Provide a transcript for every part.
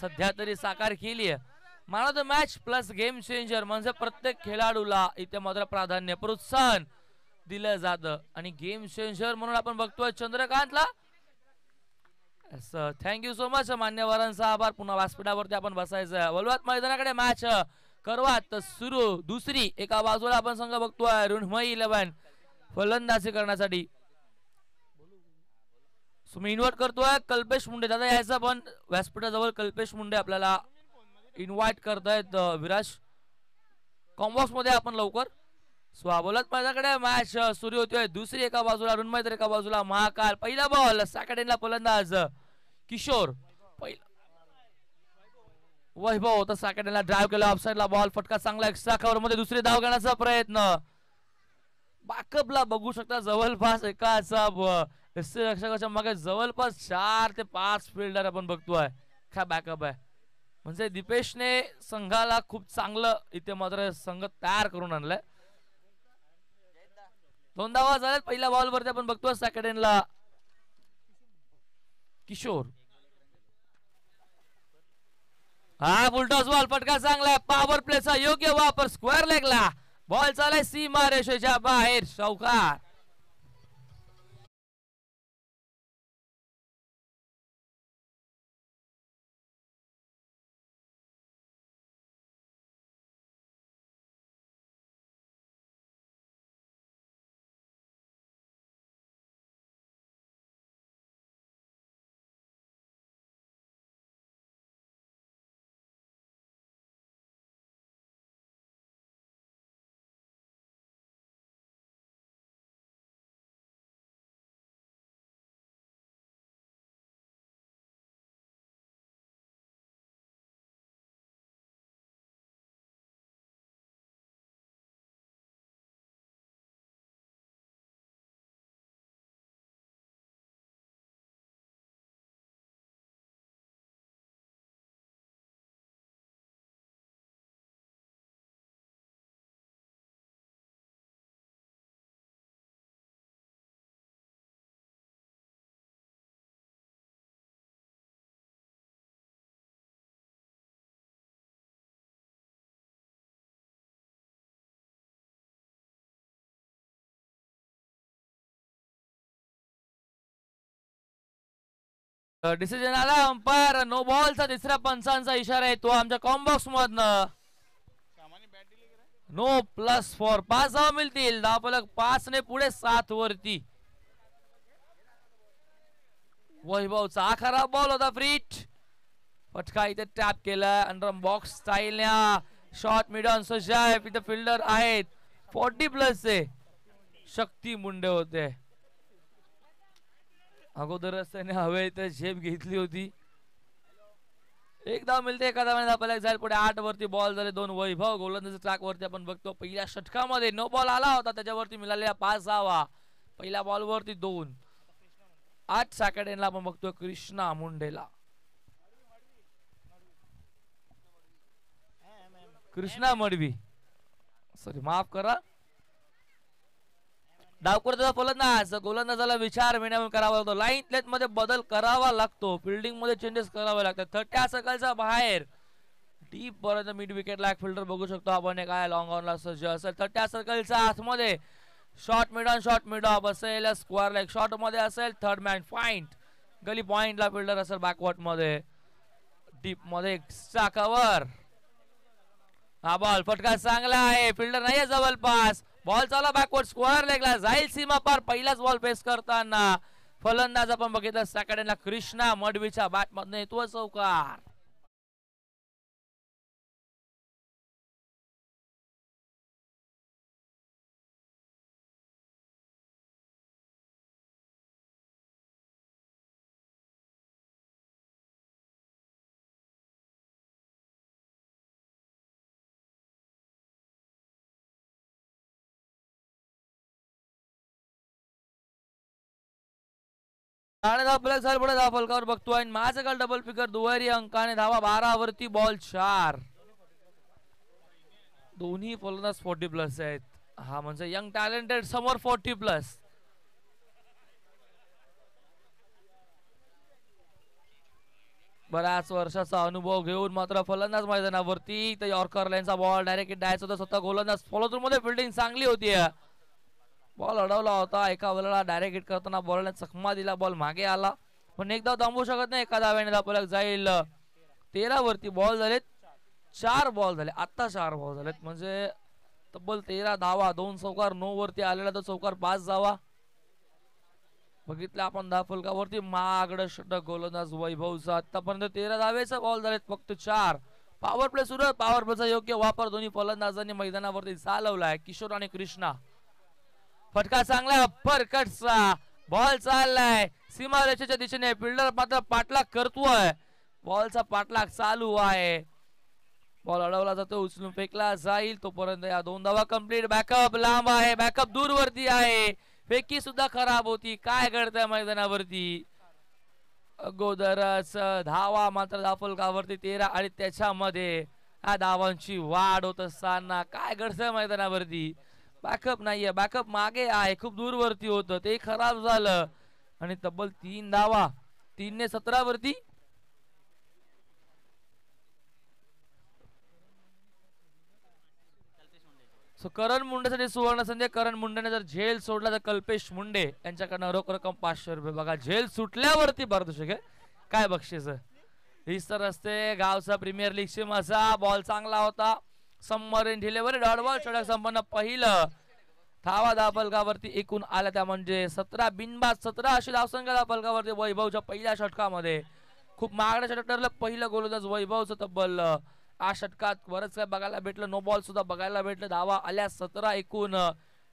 सध्या तरी साकार केली आहे. Man of the match plus game changer म्हणजे प्रत्येक खेळाडूला इथे मात्र प्राधान्य प्रोत्साहन दिलं जातं आणि गेम चेंजर म्हणून आपण बघतोय चंद्रकांतला. थँक्यू सो मच मान्यवरांचा आभार. पुन्हा व्यासपीठावरती आपण बसायचं. वलवात मैदानाकडे मॅच करवात सुरू. दुसरी एका बाजूला आपण संघ बघतोय ऋणमयी 11 फलंदाजी करण्यासाठी. मी इन्व्हाइट करतोय कल्पेश मुंडे दादा यायचा पण व्यासपीठाजवळ कल्पेश मुंडे आपल्याला इन्व्हाइट करतायत. विराज कॉम्बॉक्स मध्ये आपण लवकर. बोलत माझ्याकडे मॅच सुरू होतोय. दुसरी एका बाजूला ऋणमय तर एका बाजूला महाकाल. पहिला बॉल सॅकडेनला फलंदाज किशोर. पहिला वैभव होता सॅकडेनला ड्राईव्ह केला ऑफसाईडला बॉल. फटका चांगला एक्स्ट्रा कव्हर मध्ये दुसरी धाव घेण्याचा प्रयत्न. बॅकअपला बघू शकता जवळपास एकाचा रक्षकाच्या मागे जवळपास 4 ते 5 फिल्डर आपण बघतोय. काय बॅकअप आहे म्हणजे दीपेशने संघाला खूप चांगलं इथे मात्र संघ तयार करून आणलाय. 2 धावा झाल्यात पहिल्या बॉल वरती आपण बघतोय सॅकडेनला किशोर. हा उलटाच बॉल फटका चांगला आहे. पॉवर प्लेचा योग्य वापर स्क्वेअर लेगला. बॉल चालाय सीमा रेषेच्या बाहेर. चौकार. डिसिजन आला अंपायर. नो बॉलचा तिसऱ्या पंचांचा इशारा येतो आमच्या कॉम्बॉक्स मधनं. No plus 4. 5 धावा मिळतील. धावफलक 5 ने पुढे 7 वरती. वैभवचा आखरा बॉल होता फ्रीट. फटका इथे टॅप केला under box style. Shot mid-on सजाय इथे फिल्डर आहेत 40+ चे शक्ती मुंडे होते. अगोदरच त्याने हवे इथे झेप घेतली होती. एक धाव मिळते. एका धावाने आपल्याला जाईल पुढे 8 वरती बॉल झाले 2. वैभव गोलंदाजी ट्रॅक वरती आपण बघतो. पहिल्या षटकामध्ये नो बॉल आला होता त्याच्यावरती मिळालेल्या 5 धावा. पहिल्या बॉल वरती 2. 8 सॅकडेनला आपण बघतो कृष्णा मुंडेला. कृष्णा मडवी सॉरी माफ करा. डावकरचा फलंदाज गोलंदाजाला विचार विनिमय करावा लागतो. लाईन लेंथ मध्ये बदल करावा लागतो. फिल्डिंग मध्ये चेंजेस करावे लागतात. 30 सर्कलचा बाहेर डीप पर्यंत मिड विकेटला एक फिल्डर बघू शकतो आपण. काय लॉंग ऑनला सज्ज असेल. 30 सर्कलच्या आतमध्ये शॉट मिड ऑफ असेल. स्क्वेअर लेग शॉट मध्ये असेल. थर्ड मॅन पॉइंट गली पॉइंटला फिल्डर असेल. बॅकवर्ड मध्ये डीप मध्ये एक्स्ट्रा कव्हर. हा बॉल फटका चांगला आहे. फिल्डर नाही जवळपास. बॉल चाला बॅकवर्ड स्क्वेअर लेगला जाईल सीमा पार. पहिलाच बॉल फेस करताना फलंदाज आपण बघितलं सॅकडेनला कृष्णा मडवीच्या बॅट मधून येतो चौकार. पुढे धाव फलकावर बघतोय. माझं काल डबल फिगर दुहेरी अंकाने धावा 12 वरती बॉल 4. दोन्ही फलंदाज 40+ आहेत. हा म्हणजे यंग टॅलेंटेड समोर 40+. बऱ्याच वर्षाचा अनुभव घेऊन मात्र फलंदाज मैदानावरती. तर यॉर्कर लाईनचा बॉल डायरेक्ट द्यायचा होता स्वतः गोलंदाज फॉलो थ्रू मध्ये. फिल्डिंग चांगली होती. बॉल अडवला होता एका बॉलला डायरेक्ट हिट करताना बॉलने चकमा दिला. बॉल मागे आला पण एकदा थांबवू शकत नाही. एका धाव्याने धावफलक जाईल. 13 वरती बॉल झालेत. 4 बॉल झाले आता 4 बॉल झालेत म्हणजे तब्बल 13 धावा. 2 चौकार 9 वरती आलेला तो चौकार 5 धावा. बघितलं आपण धावफलकावरती महागड षटक गोलंदाज वैभवचा. आतापर्यंत 13 धावेचा बॉल झालेत फक्त 4. पॉवर प्ले सुरू आहे. पॉवर प्लेचा योग्य वापर दोन्ही फलंदाजांनी मैदानावरती चालवलाय. किशोर आणि कृष्णा. फटका चांगला परकटचा बॉल चाललाय सीमारेषेच्या दिशेने. फिल्डर मात्र पाठलाग करतोय. बॉलचा पाठलाग चालू आहे. बॉल अडवला जातो उचलून फेकला जाईल. तोपर्यंत या 2 धावा कंप्लीट. बॅकअप लांब आहे. बॅकअप दूरवरती आहे. फेकी सुद्धा खराब होती. काय घडतंय मैदानावरती. अगोदरच धावा मात्र धावफलकावरती 13 आणि त्याच्यामध्ये या धावांची वाढ होत असताना काय घडतंय मैदानावरती. बॅकअप नाहीये. बॅकअप मागे आहे. खूप दूरवरती होतं ते खराब झालं आणि तब्बल 3 धावा. 3 ने 17 वरती. सो करण मुंडेसाठी सुवर्ण संधी. करण मुंडेने जर झेल सोडला तर कल्पेश मुंडे यांच्याकडनं रोख रक्कम 500 रुपये. बघा झेल सुटल्यावरती पारितोषिक आहे. काय बक्षीस हीच तर असते गावचा प्रीमियर लीगची मजा. बॉल चांगला होता. Submarine delivery dot ball. षटक संपन्न. पहिलं धावा धावफलकावरती एकूण आल्या त्या म्हणजे 17 बिनबाद 17 अशी धावसंख्या धावफलकावरती वैभवच्या पहिल्या षटकामध्ये. खूप महागडं षटक ठरलं. पहिलं गोलंदाज वैभवचं तब्बल 8 षटकात बरंच काय बघायला भेटलं. नो बॉल सुद्धा बघायला भेटलं. धावा आल्या 17 एकूण.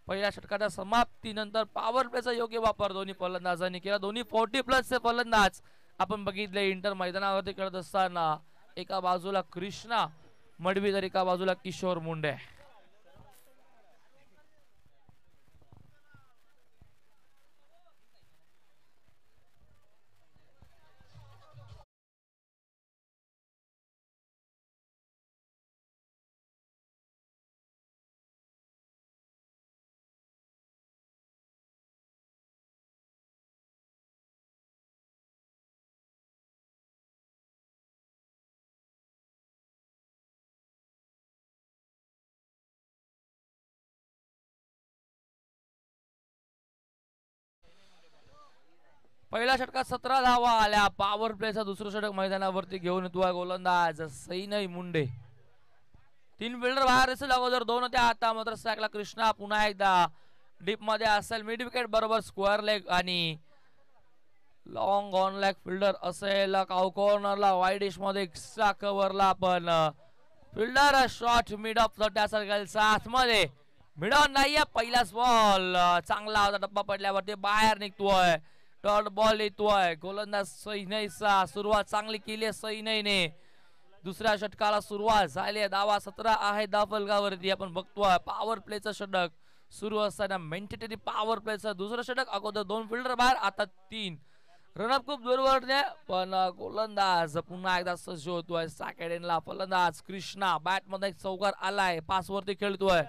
पहिल्या षटकाच्या समाप्तीनंतर पॉवर प्लेचा योग्य वापर दोन्ही फलंदाजांनी केला. दोन्ही 40+ चे फलंदाज आपण बघितले इंटर मैदानावरती करत असताना. एका बाजूला कृष्णा मडवी तर एका बाजूला किशोर मुंडे. पहिल्या षटकात 17 धावा आल्या. पॉवर प्लेचा दुसरं षटक मैदानावरती घेऊन येतोय गोलंदाज सैनई मुंडे. 3 फिल्डर बाहेर दिसेल. अगोदर 2 होत्या. आता मात्र सॅकला कृष्णा पुन्हा एकदा डीप मध्ये असेल. मिड विकेट बरोबर स्क्वेअर लेग आणि लॉंग ऑन लेग फिल्डर असेल. काउ कॉर्नरला वाईडिश मध्ये एक्स्ट्रा कव्हरला पण fielder shot mid of the त्या सर्कलचा आतमध्ये मिड ऑन नाहीये. पहिलाच बॉल चांगला होता. डब्बा पडल्यावरती बाहेर निघतोय. डॉट बॉल येतोय. गोलंदाज सैनईचा. सुरुवात चांगली केली आहे सैनईने. दुसऱ्या षटकाला सुरुवात झाली आहे. धावा 17 आहे धावफलकावरती. आपण बघतोय पॉवर प्लेचं षटक सुरू असताना मेंटेटरी पॉवर प्लेचं दुसरं षटक. अगोदर 2 फिल्डर बाहेर आता 3. रनअप खूप दूरवर पण गोलंदाज पुन्हा एकदा सज्ज होतोय. सॅकेडेनला फलंदाज कृष्णा. बॅट मध्ये एक चौकार आलाय. 5 वरती खेळतोय.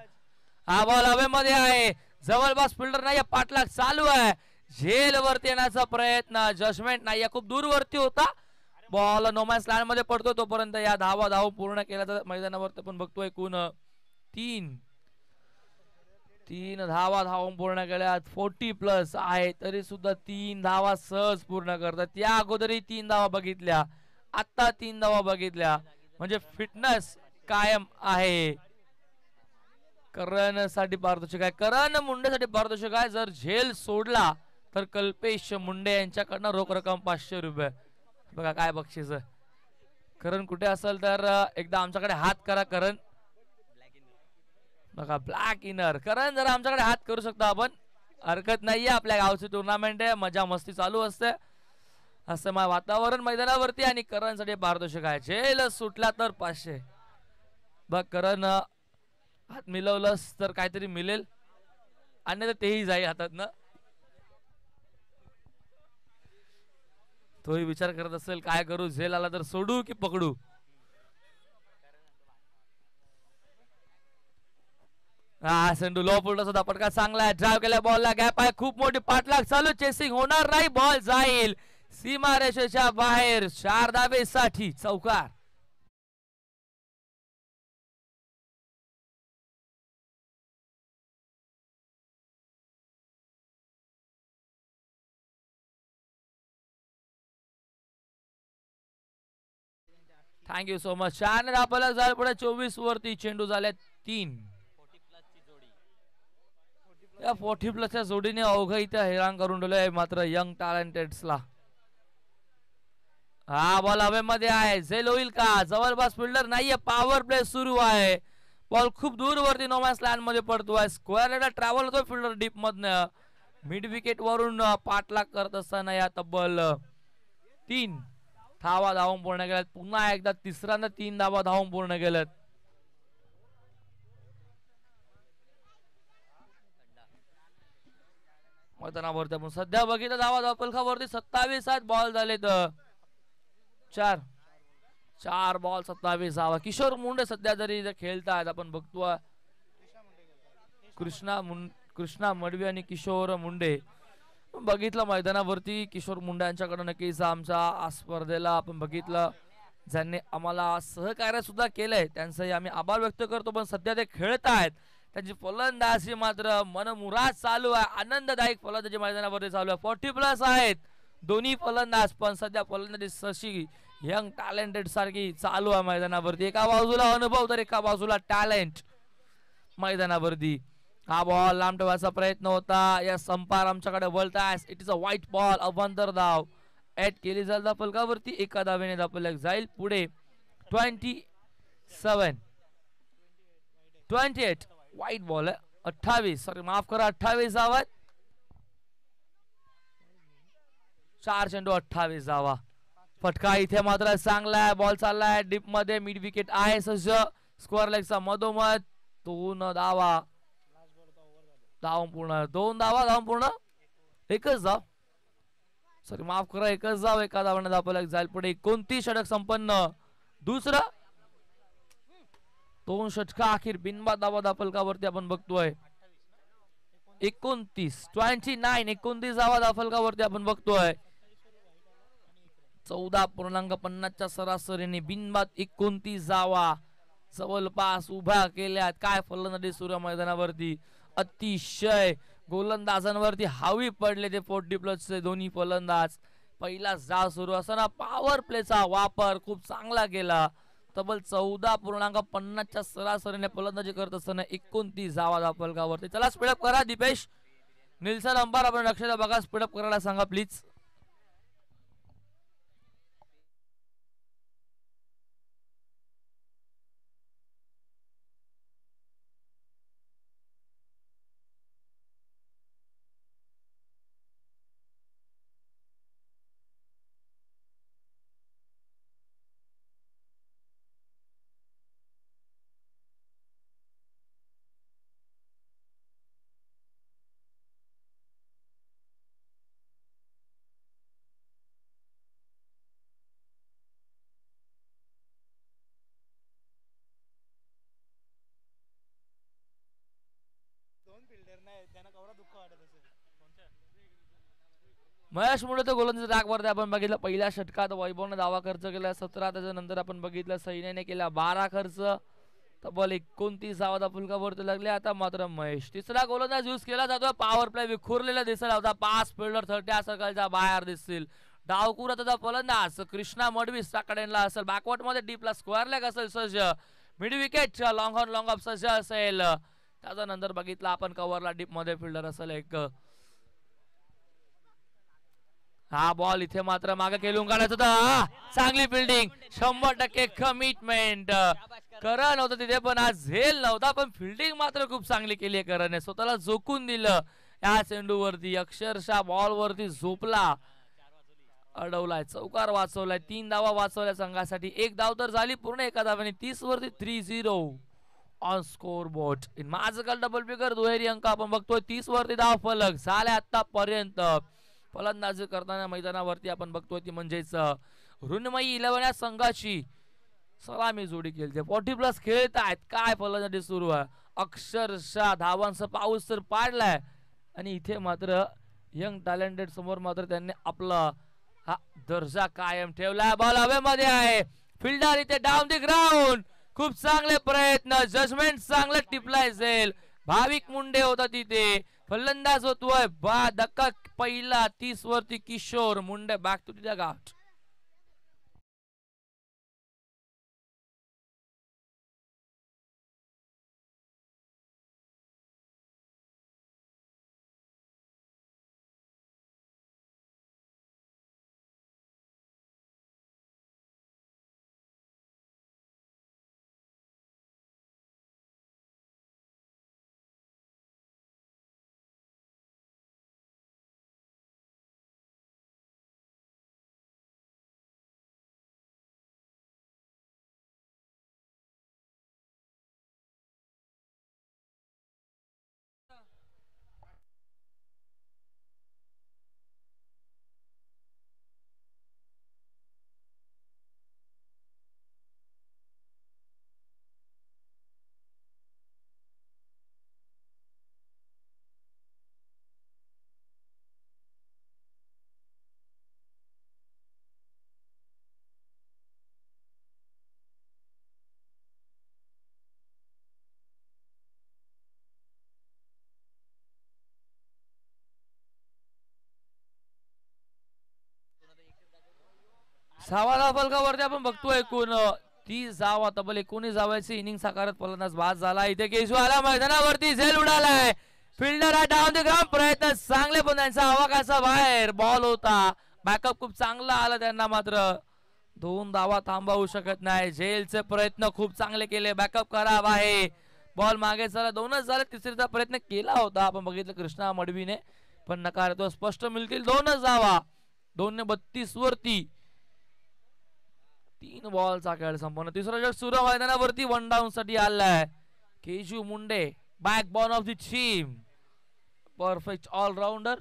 हा बॉल हवेमध्ये आहे. जवळपास फिल्डर नाही. पाठलाग चालू आहे. झेल वरती येण्याचा प्रयत्न. जजमेंट नाही. खूप दूरवरती होता. बॉल नोमॅन्स लँड मध्ये पडतो. तोपर्यंत या धाव पूर्ण केल्या मैदानावरती पण बघतोय एकूण 3 धावा धावून पूर्ण केल्या. 40+ आहे तरी सुद्धा 3 धावा सहज पूर्ण करतात. त्या अगोदरही 3 धावा बघितल्या. आता 3 धावा बघितल्या म्हणजे फिटनेस कायम आहे. करण साठी पारितोषिक आहे. करण मुंडेसाठी पारितोषिक आहे. जर झेल सोडला तर कल्पेश मुंडे यांच्याकडनं रोख रक्कम 500 रुपये. बघा काय बक्षीस. करण कुठे असेल तर एकदा आमच्याकडे हात करा. करण बघा ब्लॅक इनर. करण जरा आमच्याकडे हात करू शकता आपण. हरकत नाहीये. आपल्या गावची टुर्नामेंट आहे. मजा मस्ती चालू असते. असं वातावरण मैदानावरती आणि करणसाठी पारितोषिक आहे. झेल सुटला तर 500. बघ करण हात मिळवलंस तर काहीतरी मिळेल. अन्यथा तेही जाईल हातातनं. तोही विचार करत असेल काय करू. झेल आला तर सोडू की पकडू. हा सेंडू लो पुढला सुद्धा फटका चांगला आहे. ड्राइव्ह केल्या बॉलला गॅप आहे. खूप मोठी पाठलाग चालू. चेसिंग होणार नाही. बॉल जाईल सीमारेषेच्या बाहेर 4 धावेसाठी चौकार. Thank you so much. 4 धावाला झाले पुढे 24 वरती. चेंडू झाले 3. या 40+ जोडीने अवघ इथे हैराण करून ठेवलंय मात्र यंग टॅलेंटेड्सला. हा बॉल हवेमध्ये आहे. झेल होईल का? जवळपास फिल्डर नाहीये. पॉवर प्ले सुरू आहे. बॉल खूप दूर वरती नोमॅन्स लँड मध्ये पडतोय. स्क्वेअरला ट्रॅव्हल होतोय फिल्डर डीप मधनं. मिड विकेट वरून पाठलाग करत असताना या तब्बल 3 धावा धावून पूर्ण केल्यात. पुन्हा एकदा तिसऱ्यांदा 3 धावा धावून पूर्ण केल्यात. मैदानावरती आपण सध्या बघितलं धावा धावपलखावरती 27 आहेत. बॉल झाले तर 4 बॉल 27 धावा. किशोर मुंडे सध्या जरी खेळतायत आपण बघतोय. कृष्णा मडवी आणि किशोर मुंडे बघितलं मैदानावरती. किशोर मुंडे यांच्याकडे नक्कीच आमच्या स्पर्धेला आपण बघितलं ज्यांनी आम्हाला सहकार्य सुद्धा केलंय त्यांचाही आम्ही आभार व्यक्त करतो. पण सध्या ते खेळत आहेत. त्यांची फलंदाजी मात्र मनमुराद चालू आहे. आनंददायक फलंदाजी मैदानावरती चालू आहे. 40+ आहेत दोन्ही फलंदाज. पण सध्या फलंदाजी सशी यंग टॅलेंटेड सारखी चालू आहे मैदानावरती. एका बाजूला अनुभव तर एका बाजूला टॅलेंट मैदानावरती. हा बॉल लांब ठेवायचा प्रयत्न होता. या संपार आमच्याकडे वळताय. It is a white ball. अवंतर धाव ऍड केली जाईल फलकावरती. एका धावेने धापलक जाईल पुढे. 28 व्हाईट बॉल आहे. 28 सॉरी माफ करा 28 धावा. 4 चेंडू 28 धावा. फटका इथे मात्र चांगला आहे. बॉल चाललाय डीप मध्ये. मिड विकेट आहे सज्ज. स्क्वेअर लेगचा मधोमध. 2 धावा धावून पूर्ण. 2 धावा धावून पूर्ण. एकच धाव सॉरी माफ करा एकच धाव. एका धावाने धापलक जाईल पुढे. 29 षटक संपन्न. दुसरा 2 षटका अखेर बिनबाद धावा धापलकावरती आपण बघतोय. 29 धावा धापलकावरती आपण बघतोय. 14.50 च्या सरासरीने बिनबाद 29 धावा जवळपास उभ्या केल्यात. काय फलंदाजी सुरू मैदानावरती. अतिशय गोलंदाजांवरती हावी पडले ते 40+ चे दोन्ही फलंदाज. पहिला डाव सुरू असताना पॉवर प्लेचा वापर खूप चांगला केला. तब्बल 14.50 च्या सरासरीने फलंदाजी करत असताना 29 धावा धापलकावरती. चला स्पीडअप करा दीपेश. निल्सन अंपायर आपण लक्षात बघा. स्पीडअप करायला सांगा प्लीज. महेश मुळे तर गोलंदाजी ट्रॅकवरती आपण बघितलं. पहिल्या षटकात वैभवने धावा खर्च केला 17. त्याच्यानंतर आपण बघितलं सैन्याने केला 12 खर्च. तब्बल 29 धावा धापलकावरती लागले. आता मात्र महेश तिसरा गोलंदाज यूज केला जातोय. पॉवर प्ले विखुरलेला दिसला होता. 5 फिल्डर 30 सर्कलच्या बाहेर दिसतील. डावकुरा त्याचा फलंदाज कृष्णा मडवी साकडेनला असेल. बॅकवर्ड मध्ये डीपला स्क्वेअर लेग असेल सज्ज. Mid wicket long on long of सज्ज असेल. त्याच्यानंतर बघितलं आपण कव्हरला डीप मध्ये फिल्डर असेल एक. हा बॉल इथे मात्र मागे खेळून काढायचं होता. चांगली फिल्डिंग 100% कमिटमेंट. करण होतं तिथे पण आज झेल नव्हता. पण फिल्डिंग मात्र खूप चांगली केली आहे करणने. स्वतःला झोकून दिलं या चेंडूवरती. अक्षरशः बॉल वरती झोपला. अडवलाय. चौकार वाचवलाय. 3 धावा वाचवल्या संघासाठी. 1 धाव तर झाली पूर्ण एका धावाने. 30 वरती 3-0 ऑन स्कोर बोर्ड. इन माझं डबल फिगर दुहेरी अंक आपण बघतोय. 30 वरती धाव फलक झाले आतापर्यंत. फलंदाजी करताना मैदानावरती आपण बघतोय ती म्हणजेच ऋणमयी 11 या संघाची सलामी जोडी केली. 40+ खेळत आहेत. काय फलंदाजी सुरू आहे. अक्षरशः धावांचा पाऊस तर पाडलाय. आणि इथे मात्र यंग टॅलेंटेड समोर मात्र त्यांनी आपला हा दर्जा कायम ठेवला. बॉल हवेमध्ये आहे. फिल्डर इथे डाऊन दी ग्राउंड. खूप चांगले प्रयत्न. जजमेंट चांगलं टिपलाय जाईल. भाविक मुंडे होता तिथे. फलंदाज होतोय धक्का पहिला 30 वरती Kishore Munde. Back to the dugout. सहा फलकावरती आपण बघतोय एकूण 30 धावा. तब्बल 19 धावांची इनिंग साकारत फलंदाज बाद झाला. इथे केशू आला मैदानावरती. झेल उडालाय. फिल्डर हा डाऊन द ग्राउंड. प्रयत्न चांगले पण त्यांचा आवाकाचा बाहेर बॉल होता. बॅकअप खूप चांगला आला त्यांना. मात्र 2 धावा थांबवू शकत नाही. झेलचे प्रयत्न खूप चांगले केले. बॅकअप खराब आहे. बॉल मागे चला. 2च झाले. तिसरीचा प्रयत्न केला होता आपण बघितलं कृष्णा मडवीने पण नकार. तो स्पष्ट मिळतील 2च धावा. 232 वरती 3 बॉलचा खेळ संपन्न. तिसरा षटक सुरू मैदानावरती. 1 डाऊन साठी आलाय Keshu Munde. Back ball of the team. Perfect allrounder.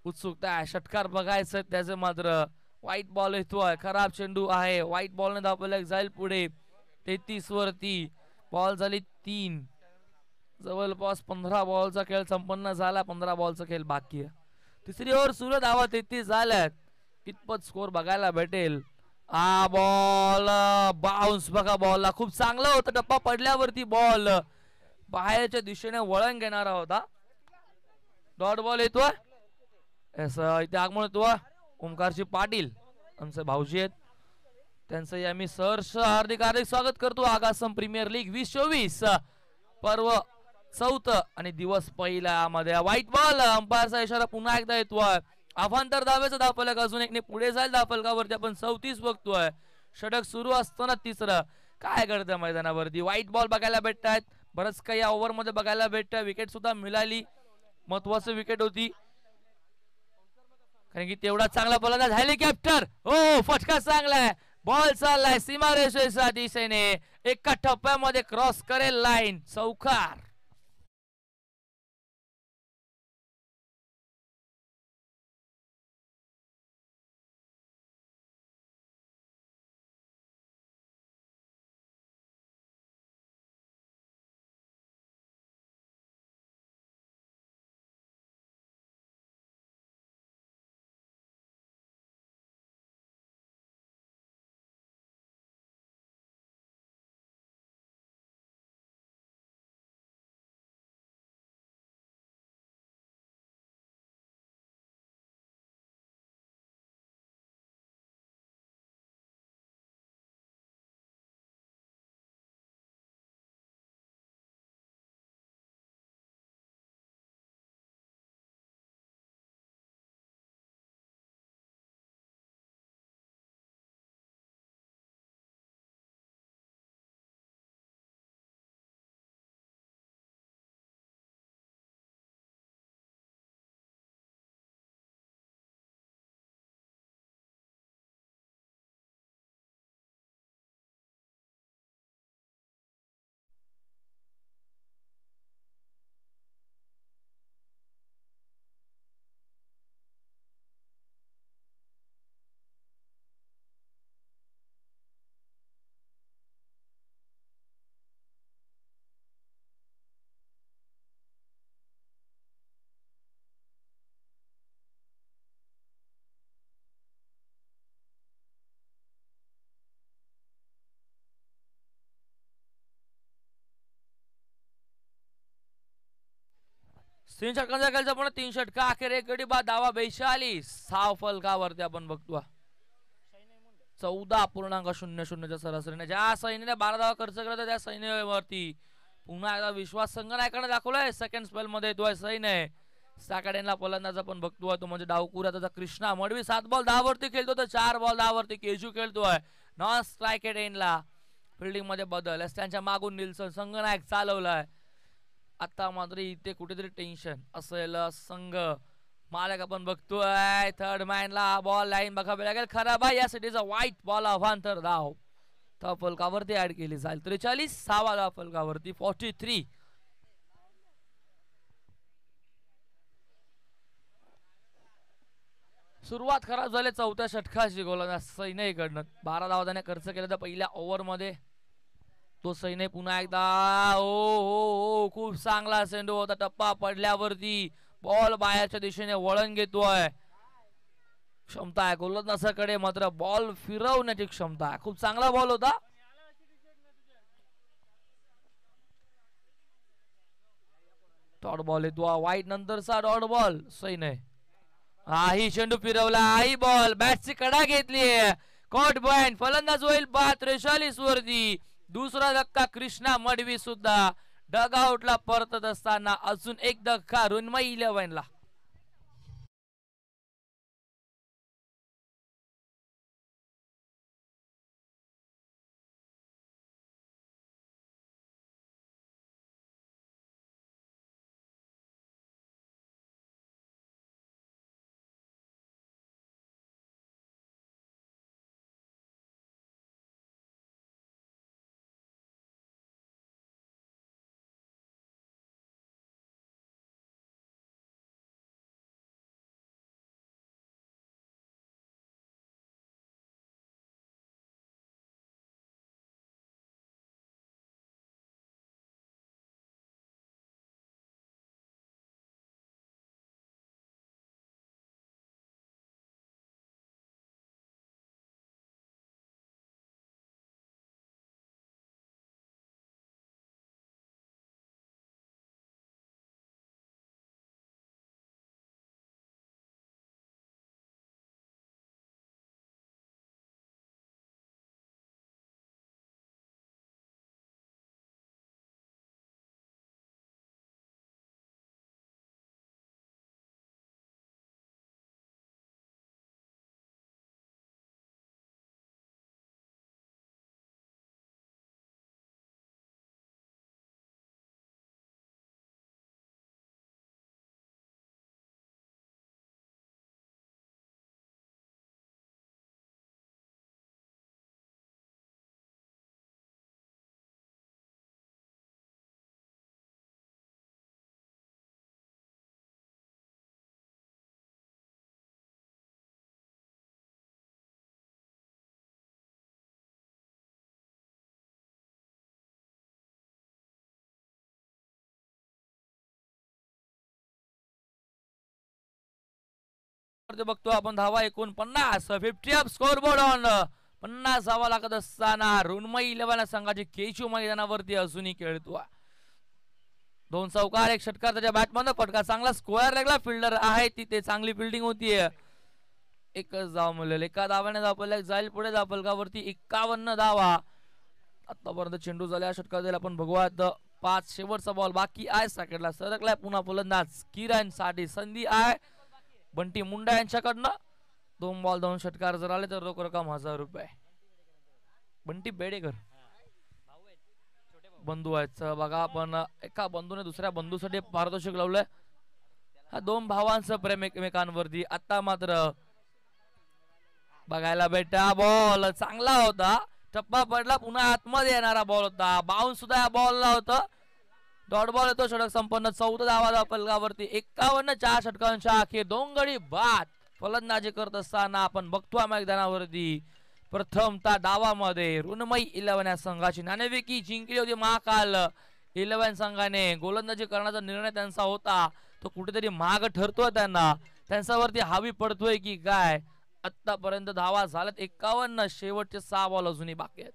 उत्सुकता आहे. षटकार बघायचं त्याचे. मात्र व्हाईट बॉल येतोय. खराब चेंडू आहे. व्हाईट बॉलने धावले जाईल पुढे. 33 वरती बॉल झाली 3. जवळपास 15 बॉलचा खेळ संपन्न झाला. 15 बॉलचा खेळ बाकी आहे. तिसरी ओव्हर सुरू. धावा 33 झाल्यात. कितपत स्कोर बघायला भेटेल. हा बॉल बाउन्स बघा. बॉलला खूप चांगला होता. टप्पा पडल्यावरती बॉल बाहेरच्या दिशेने वळण घेणारा होता. डॉट बॉल येतोय. इथे आगमन होतोय. ओमकारजी पाटील आमचे भाऊजी आहेत. त्यांचं आम्ही सहर्ष हार्दिक स्वागत करतो. आगासम प्रीमियर लीग 2024 पर्व 4 आणि दिवस पहिला मध्ये. White ball. अंपायरचा इशारा पुन्हा एकदा येतोय. अफांतर धावेचा धावफलक अजून एकने पुढे जाईल. धावफलकावरती आपण 34 बघतोय. षटक सुरू असताना तिसरं. काय करतं मैदानावरती. व्हाईट बॉल बघायला भेटतायत. बरंच काही या ओव्हर मध्ये बघायला भेटतं. विकेट सुद्धा मिळाली. महत्वाची विकेट होती कारण की तेवढा चांगला फलंदाज. हेलिकॉप्टर. हो फटका चांगलाय. बॉल चाललाय सीमारेषेच्या दिशेने. एका टप्प्यामध्ये क्रॉस करेल लाईन. चौकार. तीन षटकांचा खेळचा पण 3 षटका अखेर एक गडी बाद धावा 42 6 फलकावरती आपण बघतो 14.00च्या सरासरीने ज्या सैन्याने 12 धावा खर्च केला त्या सैन्यावरती पुन्हा एकदा विश्वास संघनायकाने दाखवलाय सेकंड स्पेल मध्ये तो सैन्य सॅकडेनला फलंदाज आपण बघतोय तो म्हणजे डावकुरा त्याचा कृष्णा मडवी 7 बॉल 10 वरती खेळतो तर 4 बॉल 10 वरती केजू खेळतोय नॉन स्ट्रायकेड एंडला फिल्डिंग मध्ये बदल त्यांच्या मागून निल्सन संघनायक चालवलाय आता मात्र इथे कुठेतरी टेन्शन असेल संघ मालक आपण बघतोय थर्ड मॅनला बॉल लाईन बघावी लागेल खराब आहे यासाठीचा व्हाईट बॉल अवांतर धाव त्या फलकावरती ऍड केली जाईल 43 6वा धाव फलकावरती 43 सुरुवात खराब झाली चौथ्या षटकाची गोलंदाज सैन्याकडनं 12 धावा त्याने खर्च केला तर पहिल्या ओव्हर मध्ये तो सैन्य पुन्हा एकदा ओ खूप चांगला सेंडो होता टप्पा पडल्यावरती बॉल बाहेरच्या दिशेने वळण घेतोय क्षमता आहे गोलंदाजाकडे मात्र बॉल फिरवण्याची क्षमता आहे खूप चांगला बॉल होता डॉट बॉल येतो वाईट नंतरचा डॉट बॉल सैन्य ही चेंडू फिरवला ही बॉल बॅटची कडा घेतली कॉट पॉइंट फलंदाज होईल 43 वरती दुसरा धक्का कृष्णा मडवी सुद्धा डगआउटला परतत असताना अजून एक धक्का रुन्मई 11 ला बघतो आपण धावा 49 50 अप स्कोर बोर्ड ऑन 50 धावा लागत असताना रुन्मई 11 संघाची केचू मैदानावरती अजूनही खेळतो 2 चौकार 1 षटकार त्याच्या बॅटमध्ये फटका चांगला स्क्वेअर लागला फिल्डर आहे तिथे चांगली फिल्डिंग होतीये एकच धाव मिळेल एका धावाने धावपल जाईल पुढे धावपलकावरती 51 धावा आतापर्यंत चेंडू झाल्या षटकार जाईल आपण बघूयात 5 शेवटचा बॉल बाकी आहे सॅकेटला सरकलाय पुन्हा फलंदाज किरण साठी संधी आहे बंटी मुंडा यांच्याकडनं 2 बॉल 2 षटकार जर आले तर रोख रक्कम 1000 रुपये बंटी बेडेकर बंधू आहेत बघा आपण एका बंधूने दुसऱ्या बंधूसाठी पारितोषिक लावलंय हा 2 भावांचं प्रेम एकमेकांवरती आता मात्र बघायला भेटा बॉल चांगला होता टप्पा पडला पुन्हा आतमध्ये येणारा बॉल होता बाउन्स सुद्धा या बॉलला होता डॉट बॉल येतो षटक संपन्न 14 धावा फलकावरती 51 4 षटकांच्या अखेर 2 गडी बाद फलंदाजी करत असताना आपण बघतोय मैदानावरती प्रथमता डावामध्ये रुन्मई 11 या संघाची नाणेफेकी जिंकली होती महाकाल 11 संघाने गोलंदाजी करण्याचा निर्णय त्यांचा होता तो कुठेतरी माग ठरतोय त्यांच्यावरती हावी पडतोय की काय आतापर्यंत धावा झाल्यात 51 शेवटचे 6 बॉल अजूनही बाकी आहेत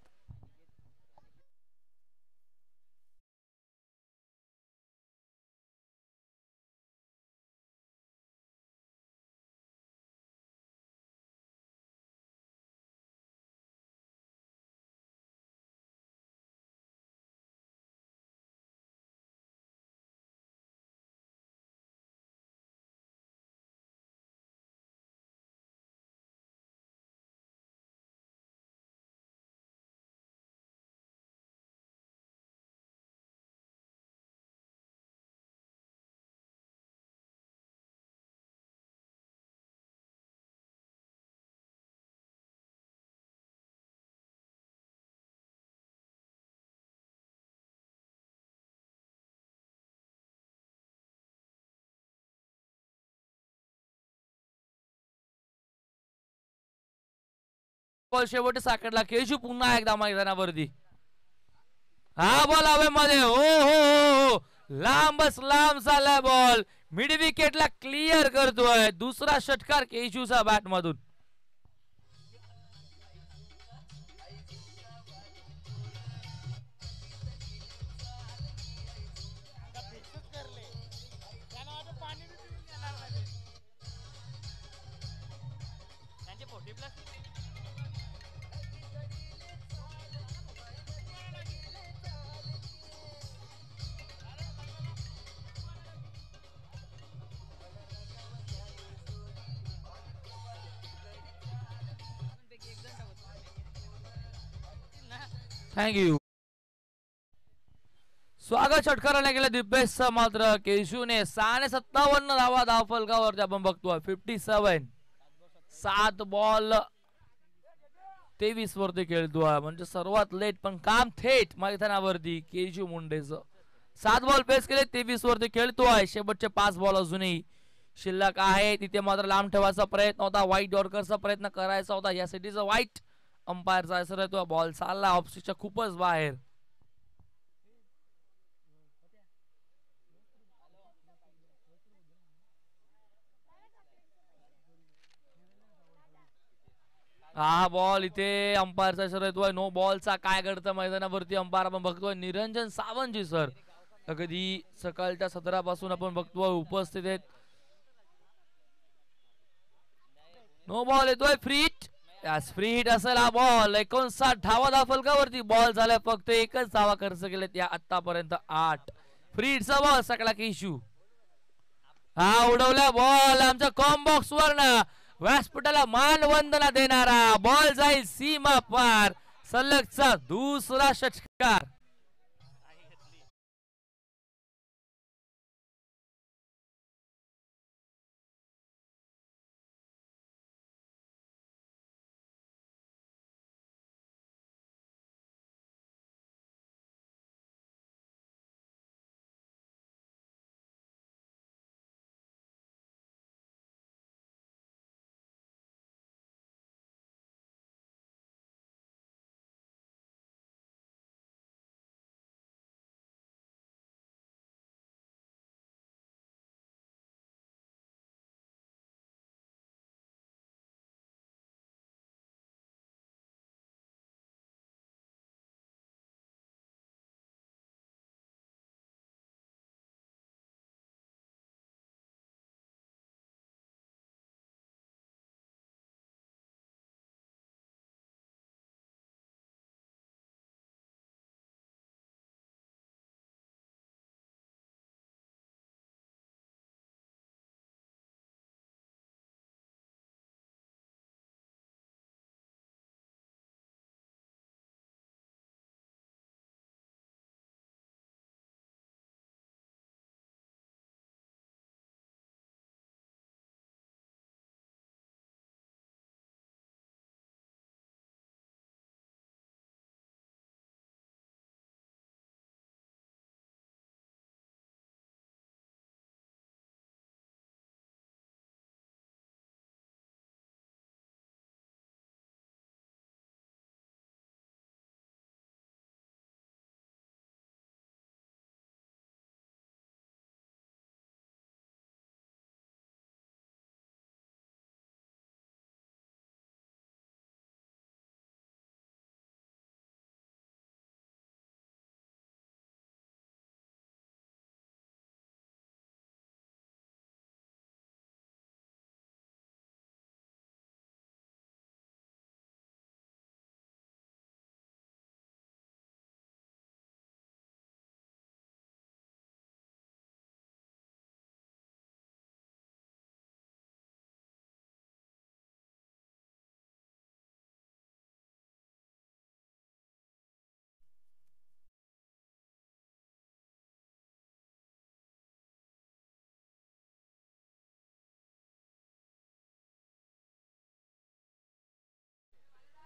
बॉल शेवटी साकडला. केशू पुन्हा एकदा मैदानावरती. हा बॉल हवेमध्ये. हो हो हो, लांबच लांब चाललाय बॉल. मिड विकेटला क्लिअर करतोय. दुसरा षटकार केशूचा बॅट मधून. थँक्यू. स्वागत षटकाराला गेला दिपेश मात्र केशूने 57 धावा धावफलकावरती आपण बघतोय. 57. 7 बॉल 23 वरती खेळतोय. म्हणजे सर्वात लेट पण काम थेट मैदानावरती केशू मुंडेचं. 7 बॉल पेस केले, 23 वरती खेळतोय. शेवटचे 5 बॉल अजूनही शिल्लक आहे. तिथे मात्र लांब ठेवायचा प्रयत्न होता. वाईट यॉर्करचा प्रयत्न करायचा होता. यासाठीचा वाईट अंपायरचा असर येतो. बॉल चालला ऑफस्टिकच्या खूपच बाहेर. हा बॉल इथे अंपायरचा इशारा येतोय. नो बॉलचा. काय घडतं मैदानावरती अंपायर आपण बघतोय निरंजन सावंतजी सर. अगदी सकाळच्या सत्रापासून आपण बघतोय उपस्थित आहेत. नो बॉल येतोय. Free hit. फ्री हिट असेल हा बॉल. 59 धावा धावफलकावरती बॉल झालाय. फक्त एकच धावा खर्च केलेत या आतापर्यंत 8. फ्री हिटचा बॉल सकला केशू. हा उडवला बॉल आमच्या कॉम्बॉक्स वर ना. व्यासपीठाला मानवंदना देणारा बॉल जाईल सीमा पार. सलगचा दुसरा षटकार.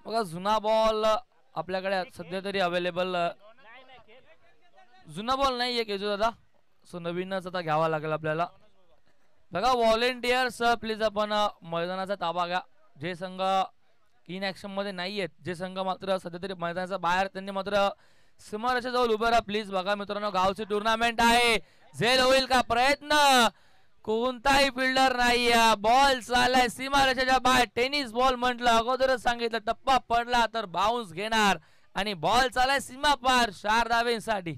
बघा जुना बॉल आपल्याकडे सध्या तरी अवेलेबल. जुना बॉल नाहीये केजू दादा. सो नवीनच आता घ्यावा लागेल आपल्याला. बघा व्हॉलेंटियर्स प्लीज आपण मैदानाचा ताबा घ्या. जे संघ इन ऍक्शन मध्ये नाहीयेत जे संघ मात्र सध्या तरी मैदानाच्या बाहेर, त्यांनी मात्र सीमारेषेच्या जवळ उभं राहा प्लीज. बघा मित्रांनो, गावची टुर्नामेंट आहे, झेल होईल का प्रयत्न, कोणताही फिल्डर नाही, बॉल चाललाय सीमारेषेच्या बाहेर. टेनिस बॉल म्हटलं अगोदरच सांगितलं, टप्पा पडला तर बाउन्स घेणार आणि बॉल चाललाय सीमा पार 4 धावेंसाठी.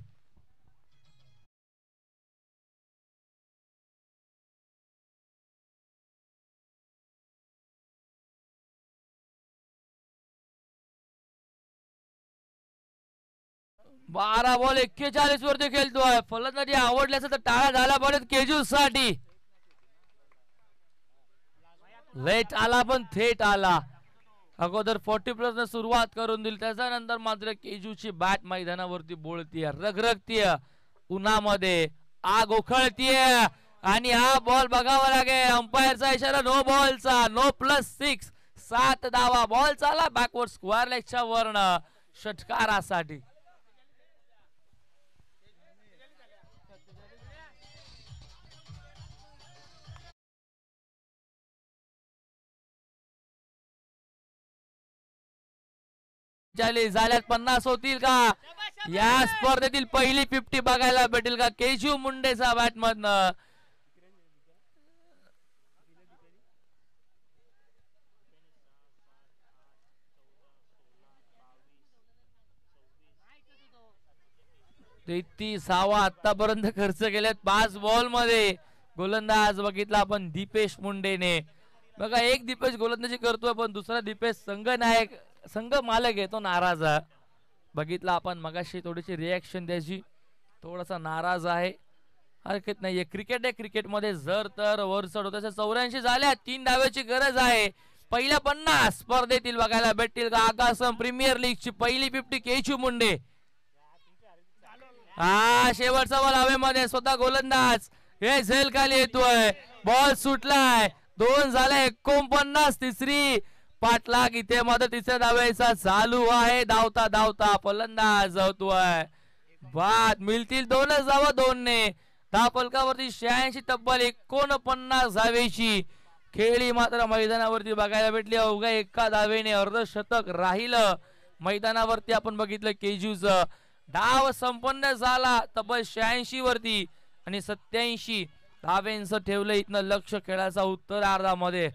बारा बॉल 41 वरती खेळतोय. फलंदाजी आवडल्याचं तर टाळा झाला पाहिजे केजू साठी. लेट आला पण थेट आला. अगोदर 40+ ने सुरुवात करून दिली, त्याच्यानंतर मात्र केजूची बॅट मैदानावरती बोलतीये, रगरगतीये, उन्हामध्ये आग उखळतीये आणि हा बॉल बघावा लागेल. अंपायरचा इशारा नो बॉलचा, नो +6. 7 धावा, बॉल चाला बॅकवर्ड स्क्वेअर लेगच्या वर्ण षटकारासाठी. झाल्यात 50 होतील का? या स्पर्धेतील पहिली 50 बघायला भेटेल का केजू मुंडेचा बॅट मधनं? सावा आतापर्यंत खर्च केलेत 5 बॉल मध्ये. गोलंदाज बघितला आपण दीपेश मुंडेने. बघा, एक दीपेश गोलंदाजी करतोय पण दुसरा दीपेश संघ मालक येतो नाराज. बघितला आपण मगाशी थोडीशी रिॲक्शन द्यायची, थोडासा नाराज आहे, हरकत नाहीये. क्रिकेट आहे, क्रिकेटमध्ये जर तर वर चढ होत. 84 झाल्या, 3 धाव्याची गरज आहे. पहिल्या 50 स्पर्धेतील बघायला भेटतील का आकाशम प्रीमियर लीगची पहिली 50 केजू मुंडे. हा शेवटचा बॉल हवेमध्ये, स्वतः गोलंदाज हे झेल खाली येतोय, बॉल सुटलाय. 2 झाले, 49. तिसरी पाठलाग इथे मात्र तिसऱ्या धावेचा चालू आहे. धावता धावता फलंदाज होतोय बाद. मिळतील 2च धावा 2 ने. धावफलकावरती 86 तब्बल 49 धावेची खेळी मात्र मैदानावरती बघायला भेटली. अवघ्या 1 धावेने अर्धशतक राहिलं मैदानावरती. आपण बघितलं केजूच डाव संपन्न झाला तब्बल 86 वरती आणि 87 धावेंचं ठेवलं इथनं लक्ष खेळाचा उत्तरार्धामध्ये.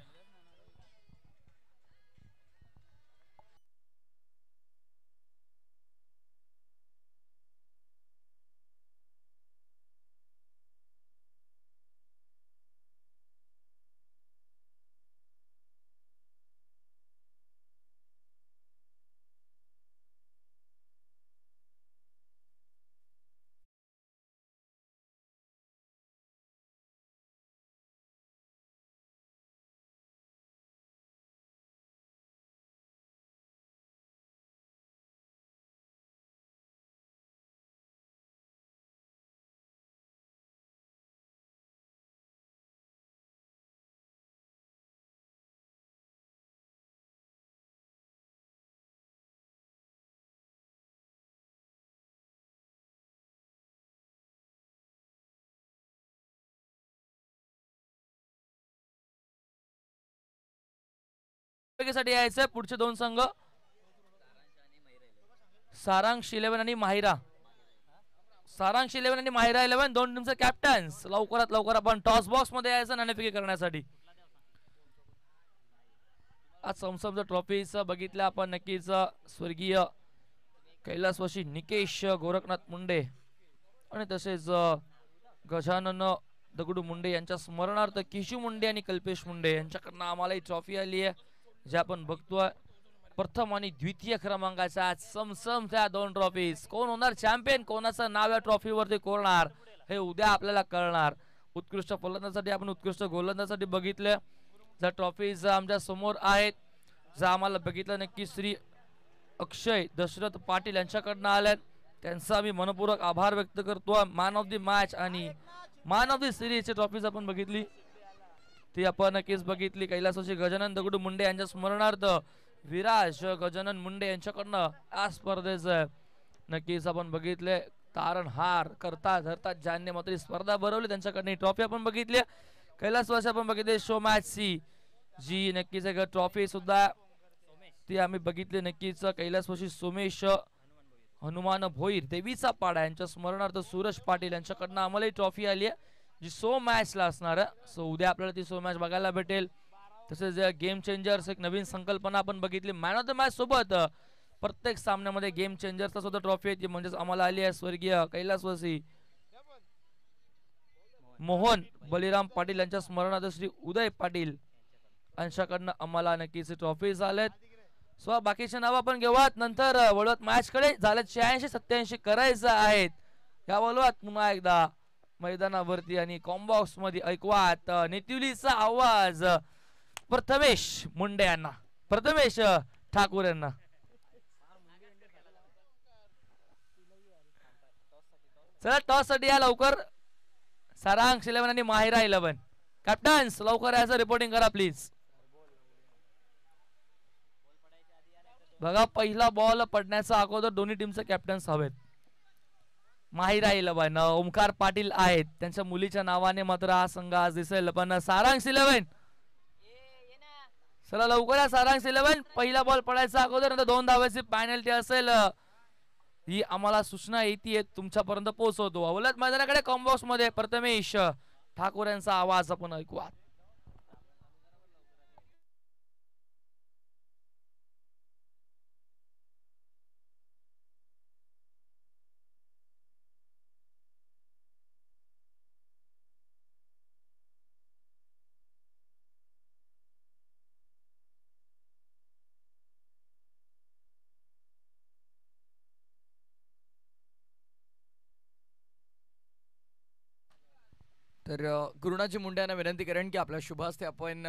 साठी यायचं पुढचे 2 संघ सारांश 11 आणि माहिरा. सारांश 11 आणि माहिरा 11 दोन टीमचे कॅप्टन्स लवकरात लवकर आपण टॉस बॉक्स मध्ये यायचं नाणेफेकी करण्यासाठी. आज समसमचा ट्रॉफीचं बघितलं आपण नक्कीच स्वर्गीय कैलासवासी निकेश गोरखनाथ मुंडे आणि तसेच गजानन दगडू मुंडे यांच्या स्मरणार्थ केशू मुंडे आणि कल्पेश मुंडे यांच्याकडनं आम्हाला ही ट्रॉफी आली आहे, जे आपण बघतोय. प्रथम आणि द्वितीय क्रमांकाच्या समसम त्या 2 ट्रॉफीज. कोण होणार चॅम्पियन, कोणाचं नाव या ट्रॉफीवरती कोरणार हे उद्या आपल्याला कळणार. उत्कृष्ट फलंदाजासाठी आपण उत्कृष्ट गोलंदाजासाठी बघितलं ज्या ट्रॉफीज आमच्या समोर आहेत, ज्या आम्हाला बघितलं नक्की श्री अक्षय दशरथ पाटील यांच्याकडनं आल्यात, त्यांचा आम्ही मनपूर्वक आभार व्यक्त करतो. मॅन ऑफ द मॅच आणि मॅन ऑफ द सिरीजची ट्रॉफीज आपण बघितली, ती आपण नक्कीच बघितली. कैलासवासी गजानन दगडू मुंडे यांच्या स्मरणार्थ विराज गजानन मुंडे यांच्याकडनं या स्पर्धेचं नक्कीच आपण बघितले. तारणहार करता धरता ज्यांनी मात्र स्पर्धा भरवली त्यांच्याकडनं ट्रॉफी आपण बघितली. कैलासवासी आपण बघितले शो मॅच सी जी नक्कीच एक ट्रॉफी सुद्धा कुस्ती आम्ही बघितली नक्कीच. कैलासवासी सोमेश हनुमान भोईर देवीचा पाडा यांच्या स्मरणार्थ सूरज पाटील यांच्याकडनं आम्हाला ट्रॉफी आली आहे, जी सो मॅचला असणार आहे. सो उद्या आपल्याला ती सो मॅच बघायला भेटेल. तसेच गेम चेंजर्स एक नवीन संकल्पना आपण बघितली. मॅन ऑफ द मॅच सोबत प्रत्येक सामन्यामध्ये गेम चेंजरचा सुद्धा ट्रॉफी आहे, ती म्हणजेच आम्हाला आली आहे स्वर्गीय कैलासवासी मोहन बलिराम पाटील यांच्या स्मरणार्थ श्री उदय पाटील यांच्याकडनं आम्हाला नक्कीच ट्रॉफी झालेत. सो बाकीचे नाव आपण घेऊयात नंतर वळवत मॅच कडे. झाले 86-87 करायचं आहेत. या वळवत पुन्हा एकदा मैदानावरती आणि कॉम्बॉक्स मध्ये ऐकवात नेतिवलीचा आवाज प्रथमेश मुंडे यांना, प्रथमेश ठाकूर यांना. चला टॉस साठी या लवकर. सारांश 11 आणि माहिरा 11. कॅप्टन्स लवकर याचं रिपोर्टिंग करा प्लीज. बघा पहिला बॉल पडण्याचा अगोदर दोन्ही टीमचे कॅप्टन्स हवेत. माहिरा 11 ओमकार पाटील आहेत, त्यांच्या मुलीच्या नावाने मात्र हा संघ आज दिसेल. पण सारांश 11 चला लवकर या. सारांश 11 पहिला बॉल पडायचा अगोदर नंतर 2 धावांची पॅनल्टी असेल, ही आम्हाला सूचना येते तुमच्यापर्यंत पोहोचवतो. अवलत मैदानाकडे कॉम्बॉक्स मध्ये प्रथमेश ठाकूर यांचा आवाज आपण ऐकूया. तर गुरुनाजी मुंडे यांना विनंती करेन की आपल्या शुभ हस्ते आपण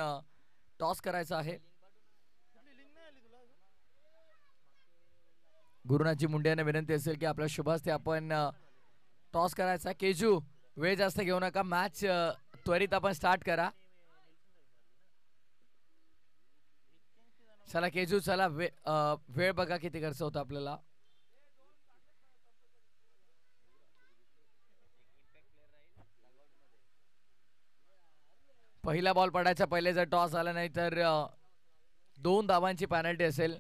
टॉस करायचा आहे. गुरुनाजी मुंडे यांना विनंती असेल की आपल्या शुभ हस्ते आपण टॉस करायचा. केजू वेळ जास्त घेऊ नका, मॅच त्वरित आपण स्टार्ट करा. चला केजू चला, वेळ बघा किती खर्च होता आपल्याला. पहिला बॉल पडायचा पहिले जर टॉस आला नाही तर 2 धावांची पॅनल्टी असेल.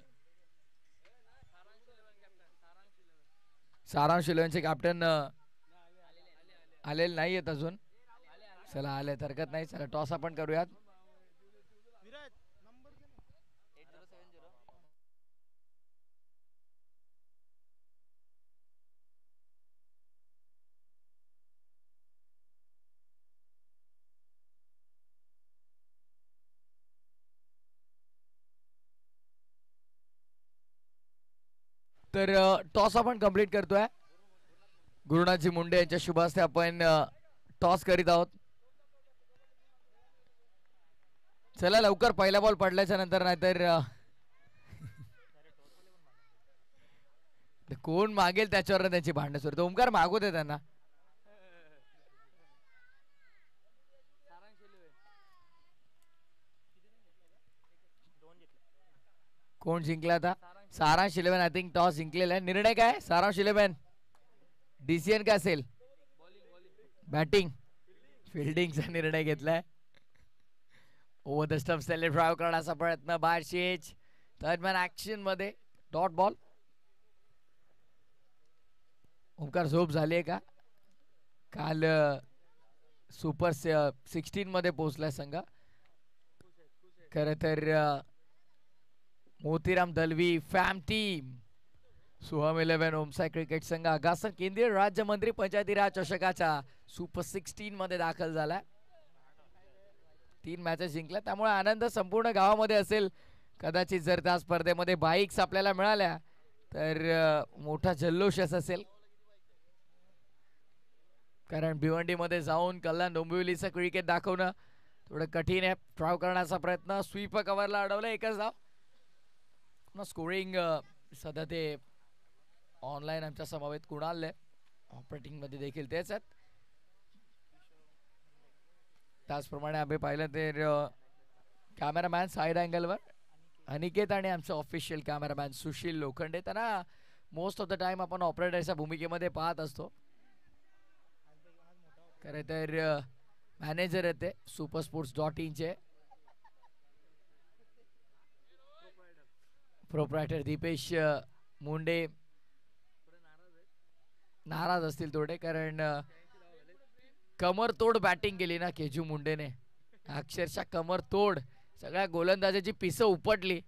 सारांश 11चे कॅप्टन आलेले नाही आहेत अजून. चला आले हरकत नाही. चला टॉस आपण करूयात. तर टॉस आपण कंप्लीट करतोय. गुरुनाथजी मुंडे यांच्या शुभ हस्ते आपण टॉस करीत आहोत. चला लवकर पहिला बॉल पडल्याच्या नंतर नाहीतर कोण मागेल त्याच्यावर त्यांची भांडणं सुरू. ओमकार मागू दे त्यांना. कोण जिंकला आता? सारांश 11 आय थिंक टॉस जिंकलेला आहे. निर्णय काय सारांश 11? डिसिजन काय असेल? बॅटिंग फिल्डिंगचा निर्णय घेतलाय. ओव्हर द स्टंप्स त्याला ड्राइव्ह करण्याचा प्रयत्न बाहेरचेच. थर्ड मॅन ऍक्शन मध्ये डॉट बॉल. ओमकार झोप झाली आहे का? काल सुपर 16 मध्ये पोहोचलाय संघ. खर तर मोतीराम दलवी फॅम टीम सुहम 11 ओमसाई क्रिकेट संघ आगासन केंद्रीय राज्यमंत्री पंचायती राज चषकाच्या सुपर 16 मध्ये दाखल झालाय. 3 मॅचेस जिंकल्या त्यामुळे आनंद संपूर्ण गावामध्ये असेल. कदाचित जर त्या स्पर्धेमध्ये बाईक्स आपल्याला मिळाल्या तर मोठा जल्लोष असेल. कारण भिवंडी मध्ये जाऊन कल्याण डोंबिवलीचं क्रिकेट दाखवणं थोडं कठीण आहे. ड्राइव्ह करण्याचा प्रयत्न स्वीप कव्हरला अडवलं. एकच धाव. स्कोरिंग सध्या ते ऑनलाईन आमच्या समवेत कुणाल ऑपरेटिंग मध्ये देखील तेच आहेत. त्याचप्रमाणे आम्ही पाहिलं तर कॅमेरामॅन साईड अँगलवर अनिकेत आणि आमचे ऑफिशियल कॅमेरामॅन सुशील लोखंडे. त्यांना मोस्ट ऑफ द टाइम आपण ऑपरेटरच्या भूमिकेमध्ये पाहत असतो. खरं तर मॅनेजर आहेत ते supersports.in चे. प्रोप्रायटर दीपेश मुंडे नाराज असतील थोडे, कारण कमर तोड बॅटिंग केली ना केजू मुंडेने, अक्षरशः कमर तोड. सगळ्या गोलंदाजाची पिसं उपटली.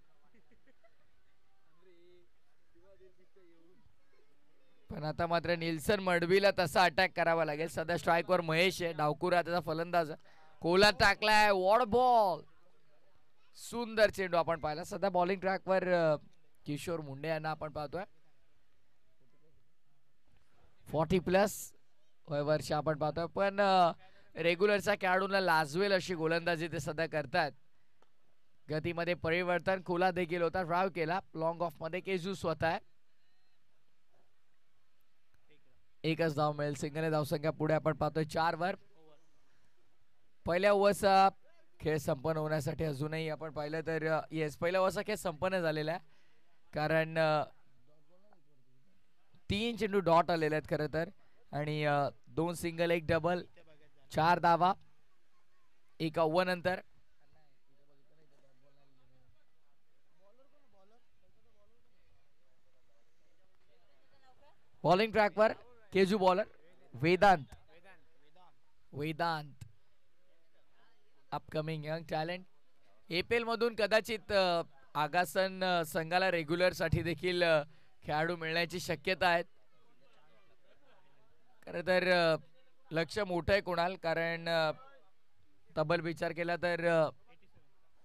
पण आता मात्र निल्सन मडवीला तसा अटॅक करावा लागेल. सध्या स्ट्राईकवर महेश आहे, डावकुरा त्याचा फलंदाज. कोला टाकलाय, वॉट बॉल. सुंदर चेंडू आपण पाहिला. सध्या बॉलिंग ट्रॅकवर किशोर मुंडे यांना आपण पाहतोय. 40+ वय वर्ष आपण पाहतोय, पण रेग्युलरच्या खेळाडूंना लाजवेल अशी गोलंदाजी ते सध्या करतात. गतीमध्ये परिवर्तन, कोला देखील होता, ड्राइव्ह केला. लॉंग ऑफ मध्ये केजू स्वतः. एकच धाव मिळेल. सिंगल धावसंख्या पुढे आपण पाहतोय 4 वर. पहिल्या ओव्हरचा खेळ संपन्न होण्यासाठी अजूनही आपण पाहिलं तर येस, पहिल्या ओव्हरचा खेळ संपन्न झालेला आहे, कारण 3 चेंडू डॉट आलेले आहेत खरं तर, आणि 2 सिंगल 1 डबल, 4 धावा 1 ओव्हर. बॉलिंग ट्रॅकवर केजू bowler Vedant. Upcoming young talent. APL मधून कदाचित आगासन संघाला रेग्युलर साठी देखील खेळाडू मिळण्याची शक्यता आहे. खरं तर लक्ष मोठं आहे कुणाल, कारण तब्बल विचार केला तर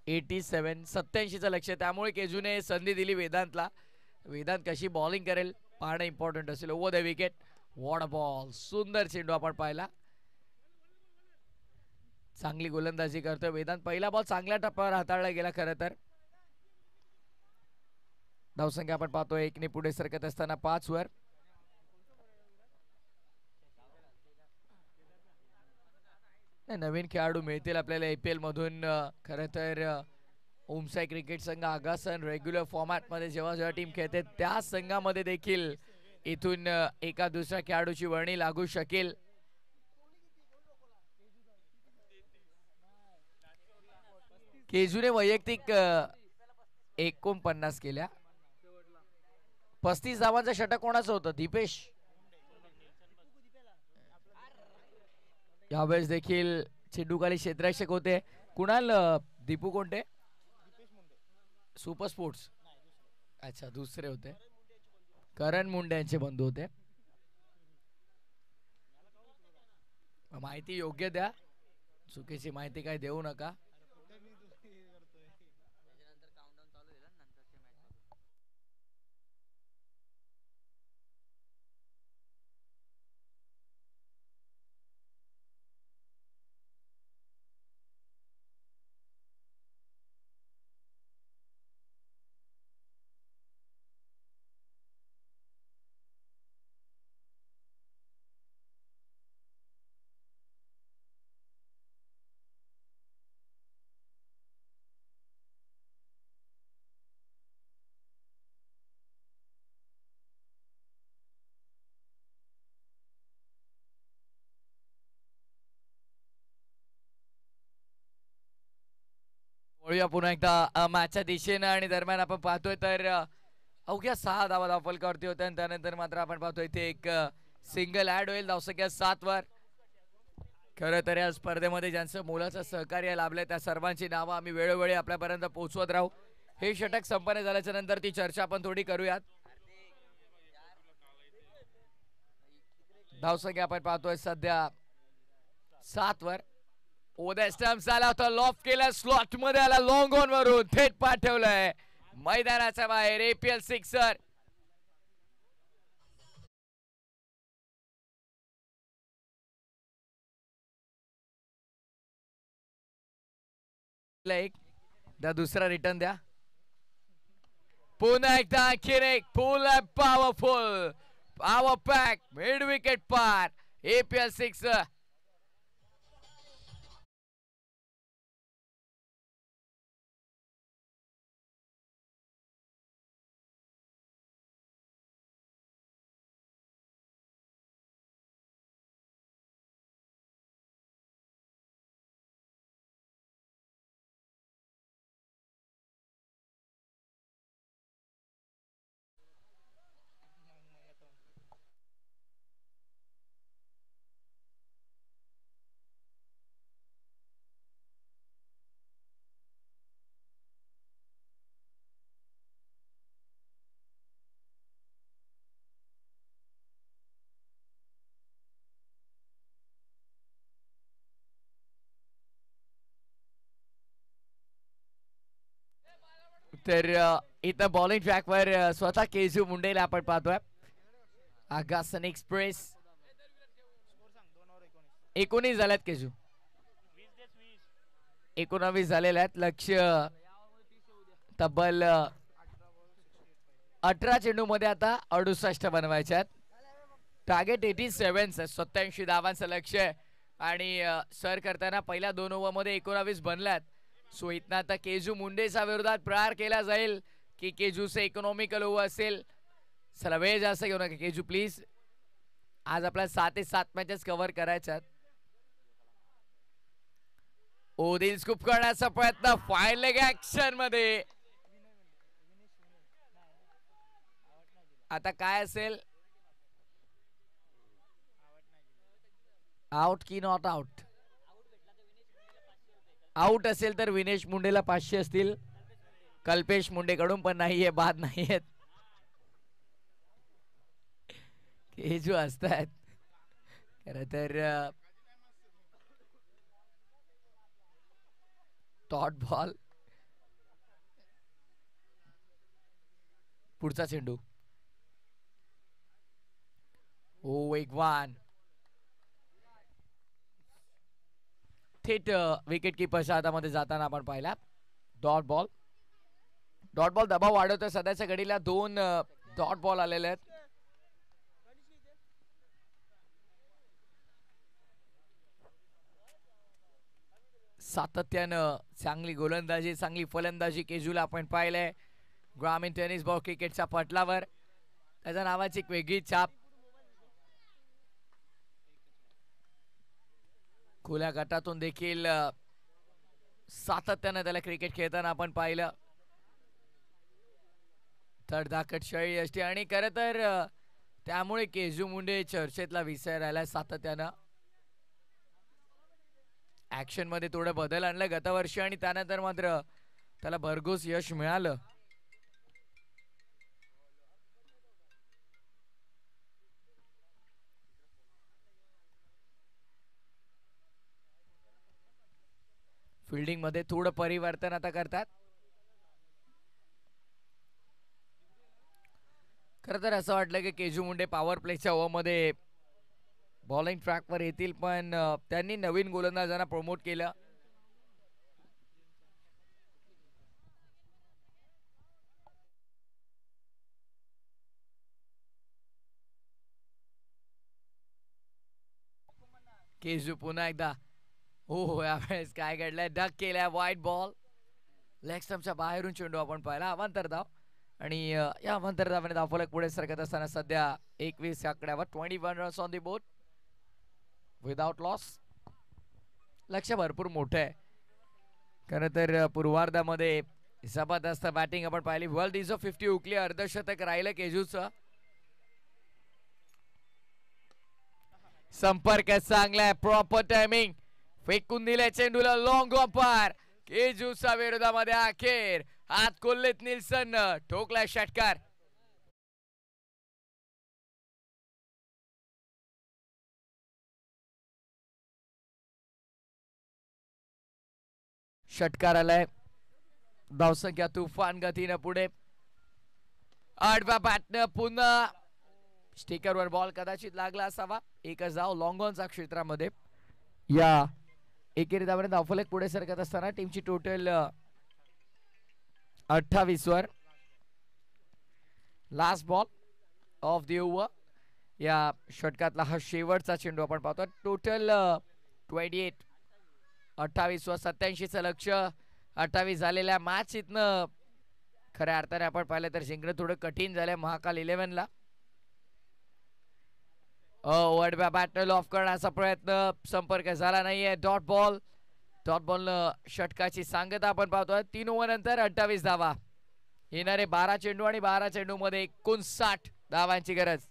87 लक्ष, त्यामुळे केजूने संधी दिली वेदांतला. वेदांत कशी बॉलिंग करेल पाहणं इम्पॉर्टंट असेल. Over the wicket, what ball. सुंदर चेंडू आपण पाहिला. चांगली गोलंदाजी करतोय वेदांत. पहिला बॉल चांगल्या टप्प्यावर हाताळला गेला खरं तर. धावसंख्या आपण पाहतोय 1 ने पुढे सरकत असताना 5 वर. नवीन खेळाडू मिळतील आपल्याला एपीएल मधून. खरं तर ओमसाई क्रिकेट संघ आगासन रेग्युलर फॉर्मॅट मध्ये जेव्हा जेव्हा टीम खेळते त्या संघामध्ये देखील इथून एका दुसऱ्या खेळाडूची वर्णी लागू शकेल. केजूने वैयक्तिक 49 केल्या. 35 धावांचा षटक कोणाचं होतं? दीपेश. यावेळेस देखील चेंडूखाली क्षेत्ररक्षक होते कुणाल. दीपू कोणते? Super sports. अच्छा, दुसरे होते, करण मुंडे यांचे बंधू होते. माहिती योग्य द्या, चुकीची माहिती काय देऊ नका. वळूया पुन्हा एकदा मॅचच्या दिशेनं, आणि दरम्यान आपण पाहतोय तर अवघ्या 6 धावा धावफलकावरती होत्या, आणि त्यानंतर मात्र आपण पाहतोय इथे एक सिंगल ऍड होईल. धावसंख्या 7 वर. खरं तर या स्पर्धेमध्ये ज्यांचं मोलाचं सहकार्य लाभलंय त्या सर्वांची नावं आम्ही वेळोवेळी आपल्यापर्यंत पोहोचवत राहू. हे षटक संपन्न झाल्याच्या नंतर ती चर्चा आपण थोडी करूयात. धावसंख्या आपण पाहतोय सध्या 7 वर. ओदा स्टम्प झाला होता, लॉफ्ट केला, स्लॉट मध्ये आला, लॉंग ऑन वरून थेट पाठवलंय मैदानाच्या बाहेर. APL sixer. एक दा दुसरा रिटर्न द्या. पुन्हा एकदा आणखीन एक full powerful power pack mid wicket पार. APL sixer. तर इथं बॉलिंग ट्रॅकवर स्वतः केजू मुंडेला आपण पाहतोय. आगासन एक्सप्रेस 19 झाल्यात केजू, 19 झालेले आहेत. लक्ष तब्बल 18 चेंडू मध्ये आता 68 बनवायचे आहेत. टार्गेट 87, 87 धावांचं लक्ष आहे. आणि सर करताना पहिल्या 2 ओव्हर मध्ये 19 बनल्यात. सो इथनं आता केजू मुंडेच्या विरोधात प्रहार केला जाईल की केजूचं इकॉनॉमिकल ओव्हर असेल. चला वेळ जास्त घेऊ नका केजू प्लीज. आज आपल्याला 7 ते 7 मॅचेस कव्हर करायच्यात. ओदिल स्कूप करण्याचा प्रयत्न फाईन लेग ऍक्शन मध्ये. आता काय असेल, आउट की नॉट आउट? आउट असेल तर विनेश मुंडेला 500 असतील कल्पेश मुंडेकडून, पण नाहीये, बाद नाहीयेत. केजू असतात खरं तर. डॉट बॉल, पुढचा चेंडू. ओ वेगवान, थेट विकेट किपरच्या हातामध्ये जाताना आपण पाहिला. डॉट बॉल, डॉट बॉल दबाव वाढवतोय. सध्याच्या घडीला 2 डॉट बॉल आलेले आहेत. सातत्यानं चांगली गोलंदाजी, चांगली फलंदाजी केजूला आपण पाहिलंय ग्रामीण टेनिस बॉल क्रिकेटच्या पटलावर. त्याच्या नावाची एक वेगळी छाप. खुल्या गटातून देखील सातत्यानं त्याला क्रिकेट खेळताना आपण पाहिलं. धडधाकट शैली असते आणि खरं तर त्यामुळे केजू मुंडे चर्चेतला विषय राहिला सातत्यानं. ऍक्शन मध्ये थोडं बदल आणलं गतवर्षी आणि त्यानंतर मात्र त्याला भरघोस यश मिळालं. फिल्डिंग मध्ये थोडं परिवर्तन आता करतात. खरं तर असं वाटलं की केजू मुंडे पॉवर प्लेच्या ओव्हर मध्ये बॉलिंग ट्रॅकवर येतील, पण त्यांनी नवीन गोलंदाजांना प्रमोट केलं. केजू पुन्हा एकदा, हो यावेळेस काय घडलंय, डक केलाय वाईट बॉल. लेग स्टंपच्या बाहेरून चेंडू आपण पाहिला. अवांतर धाव आणि या अवांतर धावाने धावफलक पुढे सरकत असताना सध्या 21 आकड्यावर 21 runs on the board without loss. लक्ष भरपूर मोठं आहे. खरं तर पूर्वार्धामध्ये जबरदस्त बॅटिंग आपण पाहिली. वर्ल्ड इज 50 उकली, अर्धशतक राहिलं केजूचं. संपर्क चांगलाय, प्रॉपर टायमिंग, फेकून दिले चेंडूला लॉंग ऑफर. केजूच्या विरोधामध्ये अखेर हात कोल्हेत निल्सन ठोकला षटकार. षटकार आलाय. धावसंख्या तुफान गतीनं पुढे. आडव्या बॅटनं पुन्हा स्टिकरवर बॉल कदाचित लागला असावा. एकच धाव लॉंग ऑनच्या क्षेत्रामध्ये. या एकेरी धावाने धावफलक पुढे सरकत असताना टीमची टोटल 28 वर. Last ball of the over. या षटकातला हा शेवटचा चेंडू आपण पाहतो. टोटल 28, 28 वर 87चं लक्ष. 28 झालेल्या मॅच इथनं खऱ्या अर्थाने आपण पाहिलं तर जिंकणं थोडं कठीण झालंय महाकाल 11 ला. वडव्या बॅटल ऑफ करण्याचा प्रयत्न, संपर्क झाला नाहीये. डॉट बॉल, डॉट बॉल षटकाची सांगता आपण पाहतोय. 3 ओव्हर नंतर 28 धावा. येणारे 12 चेंडू आणि 12 चेंडू मध्ये 59 धावांची गरज.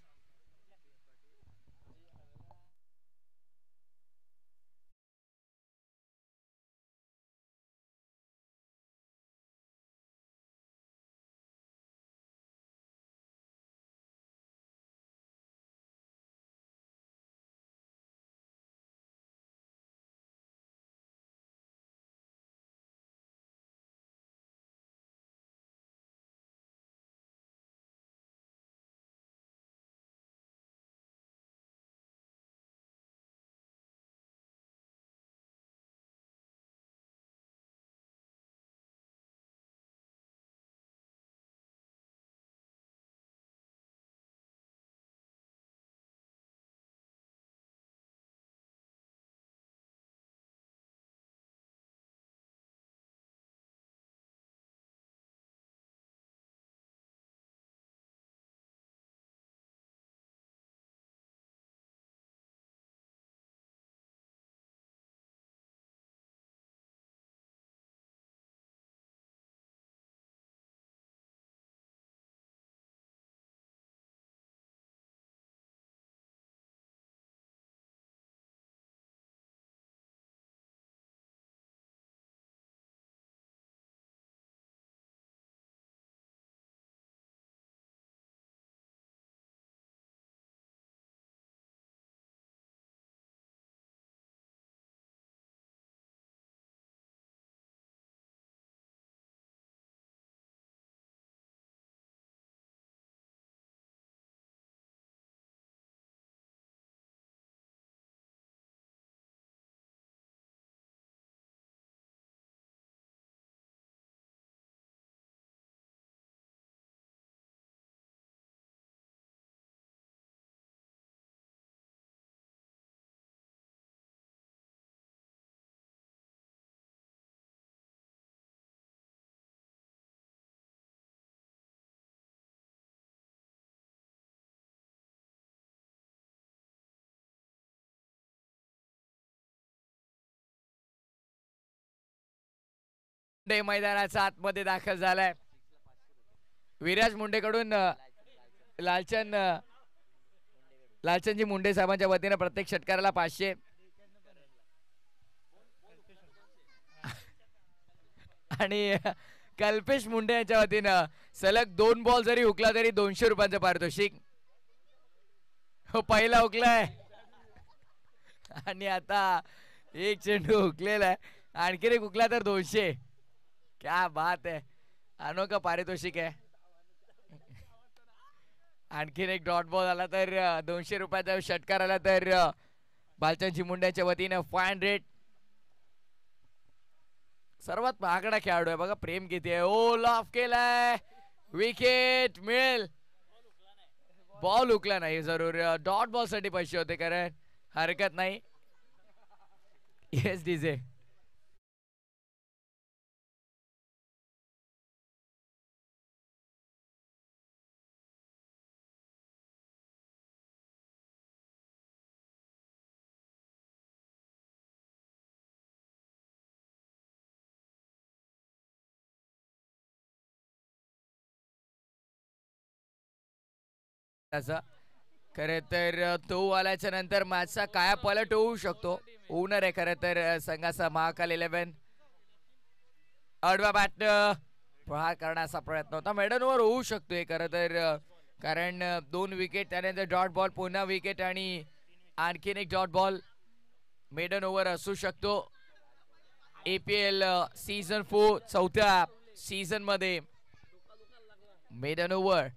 मुंडे मैदानाच्या आतमध्ये दाखल झालाय. विराज मुंडेकडून लालचंदजी मुंडे साहेबांच्या वतीने प्रत्येक षटकाराला 500. आणि कल्पेश मुंडे यांच्या वतीनं सलग 2 बॉल जरी हुकला तरी 200 रुपयांचं पारितोषिक. हो, पहिला हुकलाय आणि आता एक चेंडू हुकलेला आहे. आणखीन एक हुकला तर 200. क्या बात आहे, अनोखा पारितोषिक आहे. आणखीन एक डॉट बॉल आला तर 200 रुपयाचा षटकार आला तर बालचंद मुंड्याच्या वतीनं 500. सर्वात महागडा खेळाडू आहे बघा, प्रेम किती आहे. ओ, लॉफ केलाय, विकेट मिळेल. बॉल हुकला नाही, जरूर डॉट बॉल साठी पैसे होते, कारण हरकत नाही. Yes DJ. खरे तर तो आल्याच्या नंतर मॅचचा काय पलट होऊ शकतो, होणार आहे. खरं तर संघाचा महाकाल 11 आडवा बॅट प्रहार करण्याचा प्रयत्न होता, मेडनवर होऊ शकतोय खरं तर, कारण 2 विकेट, त्यानंतर डॉट बॉल, पुन्हा विकेट आणि आणखीन एक डॉट बॉल. मेडन ओव्हर असू शकतो. APL सीझन 4 चौथ्या सीझन मध्ये मेडन ओव्हर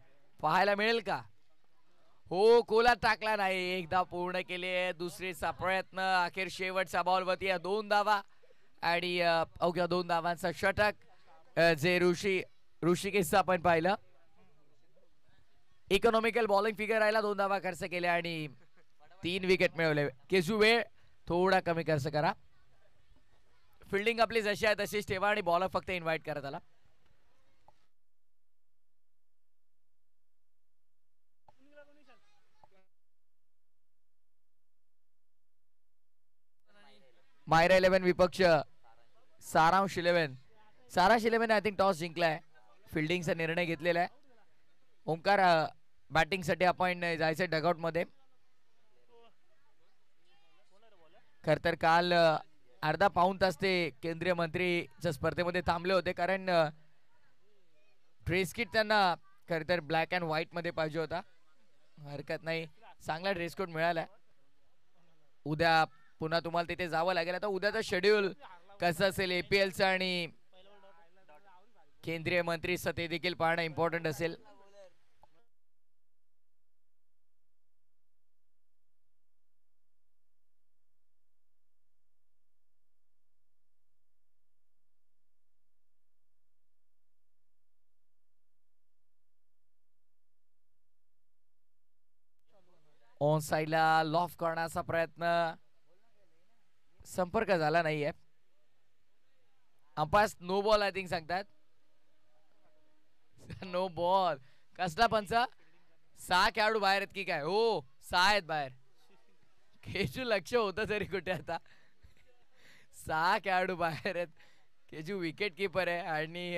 पाहायला मिळेल का? हो, कोलात टाकला नाही, एकदा पूर्ण केले. दुसरीचा प्रयत्न, अखेर शेवटचा बॉलवरती 2 धावा आणि अवघ्या 2 धावांचा षटक जे ऋषिकेशचं आपण पाहिलं. इकॉनॉमिकल बॉलिंग फिगर राहिला, 2 धावा खर्च केल्या आणि 3 विकेट मिळवले. केजू वेळ थोडा कमी खर्च करा. फिल्डिंग आपली जशी आहे तशीच ठेवा आणि बॉलर फक्त इन्व्हाइट करा त्याला. मायरा 11 विपक्ष सारांश 11. सारांश 11 आय थिंक टॉस जिंकलाय, फिल्डिंगचा निर्णय घेतलेला आहे. ओंकार बॅटिंग साठी आपण जायचं डगआउट मध्ये. खर तर काल अर्धा पाऊण तास ते केंद्रीय मंत्रीच्या स्पर्धेमध्ये थांबले होते, कारण ड्रेस किट त्यांना खर तर ब्लॅक अँड व्हाईट मध्ये पाहिजे होता. हरकत नाही, चांगला ड्रेस कोड मिळाला. उद्या पुन्हा तुम्हाला तिथे जावं लागेल. आता उद्याचं शेड्यूल कसं असेल APLचं आणि केंद्रीय मंत्रीचं ते देखील पाहणं इम्पॉर्टंट असेल. ऑन साइडला लॉफ करण्याचा प्रयत्न, संपर्क झाला नाहीये. Umpire no ball I think सांगतात. No ball. कसला पंच? 6 खेळाडू बाहेर आहेत की काय? हो, 6 आहेत बाहेर. केजू लक्ष होतं तरी कुठे, आता 6 खेळाडू बाहेर आहेत. केजू विकेट कीपर आहे आणि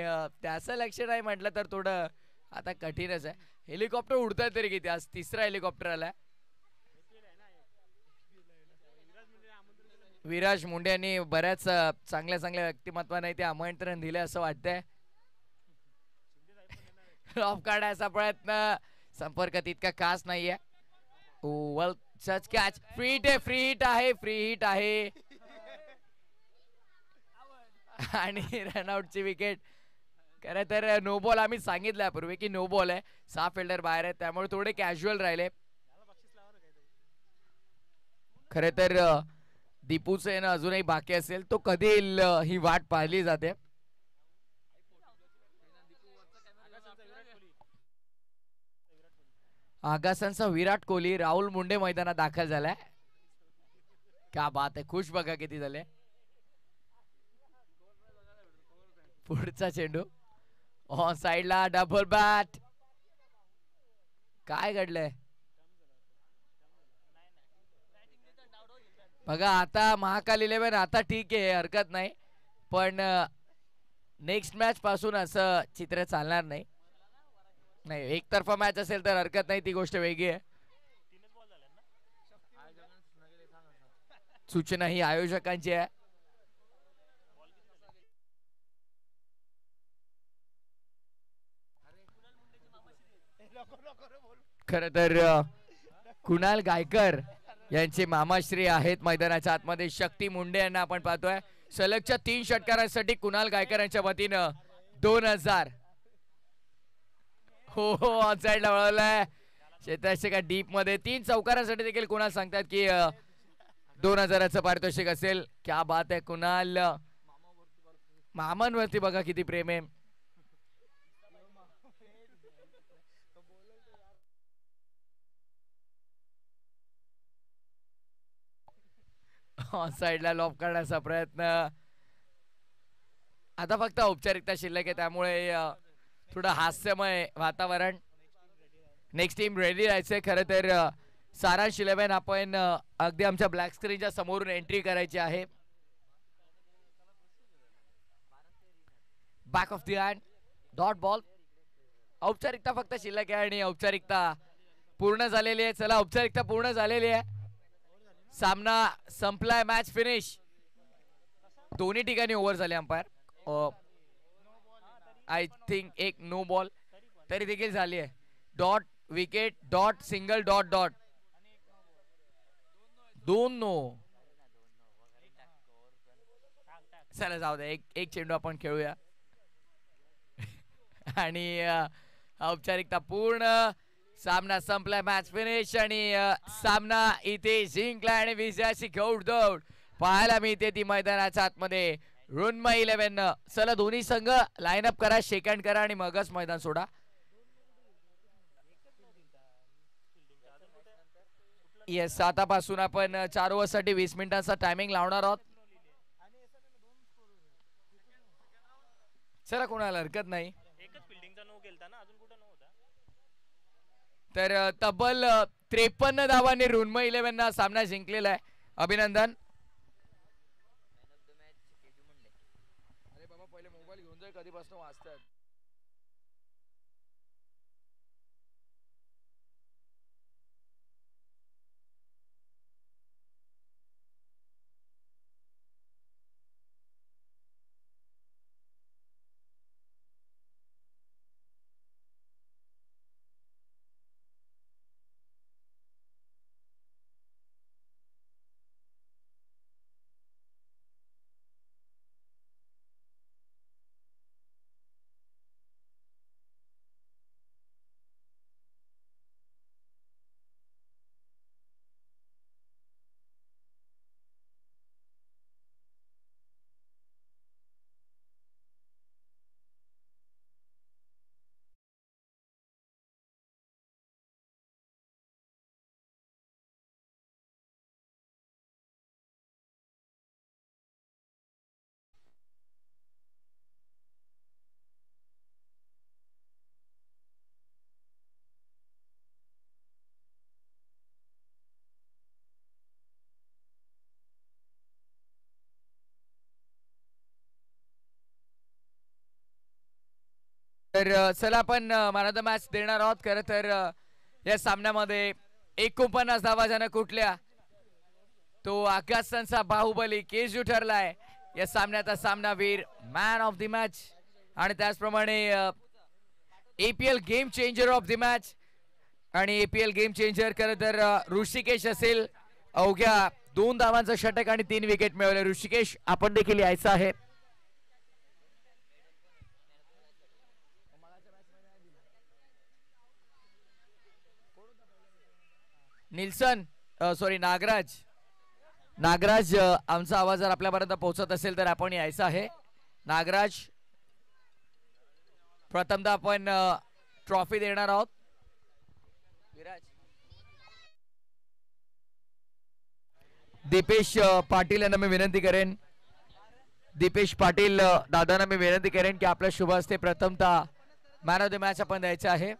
त्याचं लक्ष नाही म्हटलं तर थोडं आता कठीणच आहे. हेलिकॉप्टर उडतात तरी किती? आज 3रा हेलिकॉप्टर आलाय. विराज मुंडे यांनी बऱ्याच चांगल्या व्यक्तिमत्वाने ते आमंत्रण दिले असं वाटतंय. ऑफ काढायचा प्रयत्न, संपर्क तितका खास नाहीये. वेल सच कॅच, फ्री हिट आहे आणि रनआउटची विकेट. खरं तर नो बॉल आम्ही सांगितलं यापूर्वी की नो बॉल आहे, 6 फिल्डर बाहेर आहेत, त्यामुळे थोडे कॅज्युअल राहिले. खरे तर दीपूचं येणं अजूनही बाकी असेल, तो कधी येईल ही वाट पाहिली जाते. आगासांचा विराट कोहली, राहुल मुंडे मैदानात दाखल झालाय. क्या बात आहे, खुश बघा किती झाले. पुढचा चेंडू ऑन साइडला, डबल बॅट. काय घडलंय बघा. आता महाकाल 11 आता ठीक आहे, हरकत नाही, पण नेक्स्ट मॅच पासून असं चित्र चालणार नाही. नाही, एकतर्फा मॅच असेल तर हरकत नाही, ती गोष्ट वेगळी आहे. सूचना ही आयोजकांची आहे. खर तर कुणाल गायकर यांचे मामाश्री आहेत मैदानाच्या आतमध्ये. शक्ती मुंडे यांना आपण पाहतोय. सलगच्या 3 षटकारांसाठी कुणाल गायकर यांच्या वतीनं 2000. हो हो, ऑन साइडला वळवलाय क्षेत्ररक्षका डीप मध्ये. 3 चौकारांसाठी देखील कुणाल सांगतात की 2000चं पारितोषिक असेल. क्या बात आहे कुणाल. मामांवरती बघा किती प्रेम आहे. साइडला लॉब करण्याचा प्रयत्न. आता फक्त औपचारिकता शिल्लक आहे, त्यामुळे थोडं हास्यमय वातावरण. नेक्स्ट टीम रेडी राहायचंय. खरं तर सारांश 11 आपण अगदी आमच्या ब्लॅक स्क्रीनच्या समोरून एंट्री करायची आहे. Back of the hand dot ball. औपचारिकता फक्त शिल्लक आहे आणि औपचारिकता पूर्ण झालेली आहे. चला, औपचारिकता पूर्ण झालेली आहे. सामना संपलाय. Match finish. दोन्ही ठिकाणी ओव्हर झाले. अंपायर आय थिंक एक नो बॉल तरी देखील झाली आहे. Dot wicket dot single dot dot 2 no. चला जाऊ दे, एक चेंडू आपण खेळूया. आणि औपचारिकता पूर्ण. सामना संपलाय. मॅच फिनिश आणि सामना इथे जिंकला आणि विजयाची घौडदौड पाहायला मिळते ती मैदानाच्या आतमध्ये. ऋन्मय 11. चला दोन्ही संघ लाईन अप करा, शेक हँड करा आणि मगच मैदान सोडा. येस, आतापासून आपण 4 ओव्हरसाठी 20 मिनिटांचा टायमिंग लावणार आहोत. चला, कोणाला हरकत नाही. तर तब्बल 53 धावांनी ऋन्मय 11 सामना जिंकलेला आहे. अभिनंदन. अरे बाबा, पहिले मोबाईल घेऊन जाय, कधीपासून वाचतात. तर चला आपण मॅन ऑफ द मॅच देणार आहोत. खरं तर या सामन्यामध्ये 49 धावा ज्यानं कुठल्या तो आकाशचा बाहुबली केजू ठरलाय या सामन्याचा सामनावीर, मॅन ऑफ द मॅच. आणि त्याचप्रमाणे APL game changer of the match. आणि एपीएल गेम चेंजर खरं तर ऋषिकेश असेल. अवघ्या 2 धावांचं षटक आणि 3 विकेट मिळवले. ऋषिकेश, आपण देखील यायचं आहे. Nelson sorry Nagraj. नागराज, आमचा आवाज जर आपल्यापर्यंत पोहोचत असेल तर आपण यायचं आहे. नागराज, प्रथमतः आपण ट्रॉफी देणार आहोत. दीपेश पाटील यांना मी विनंती करेन. दीपेश पाटील दादांना मी विनंती करेन की आपल्या शुभ हस्ते प्रथमतः मॅन ऑफ द मॅच आपण द्यायचं आहे.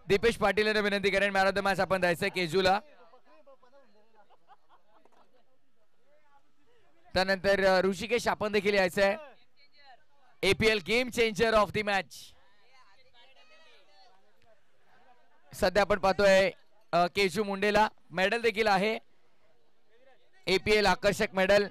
दीपेश पाटील यांना विनंती करेन, मॅन ऑफ द मॅच आपण द्यायचंय केजूला. त्यानंतर ऋषिकेश आपण देखील यायचं आहे. APL game changer of the match. सध्या आपण पाहतोय केशू मुंडेला मेडल देखील आहे. APL आकर्षक मेडल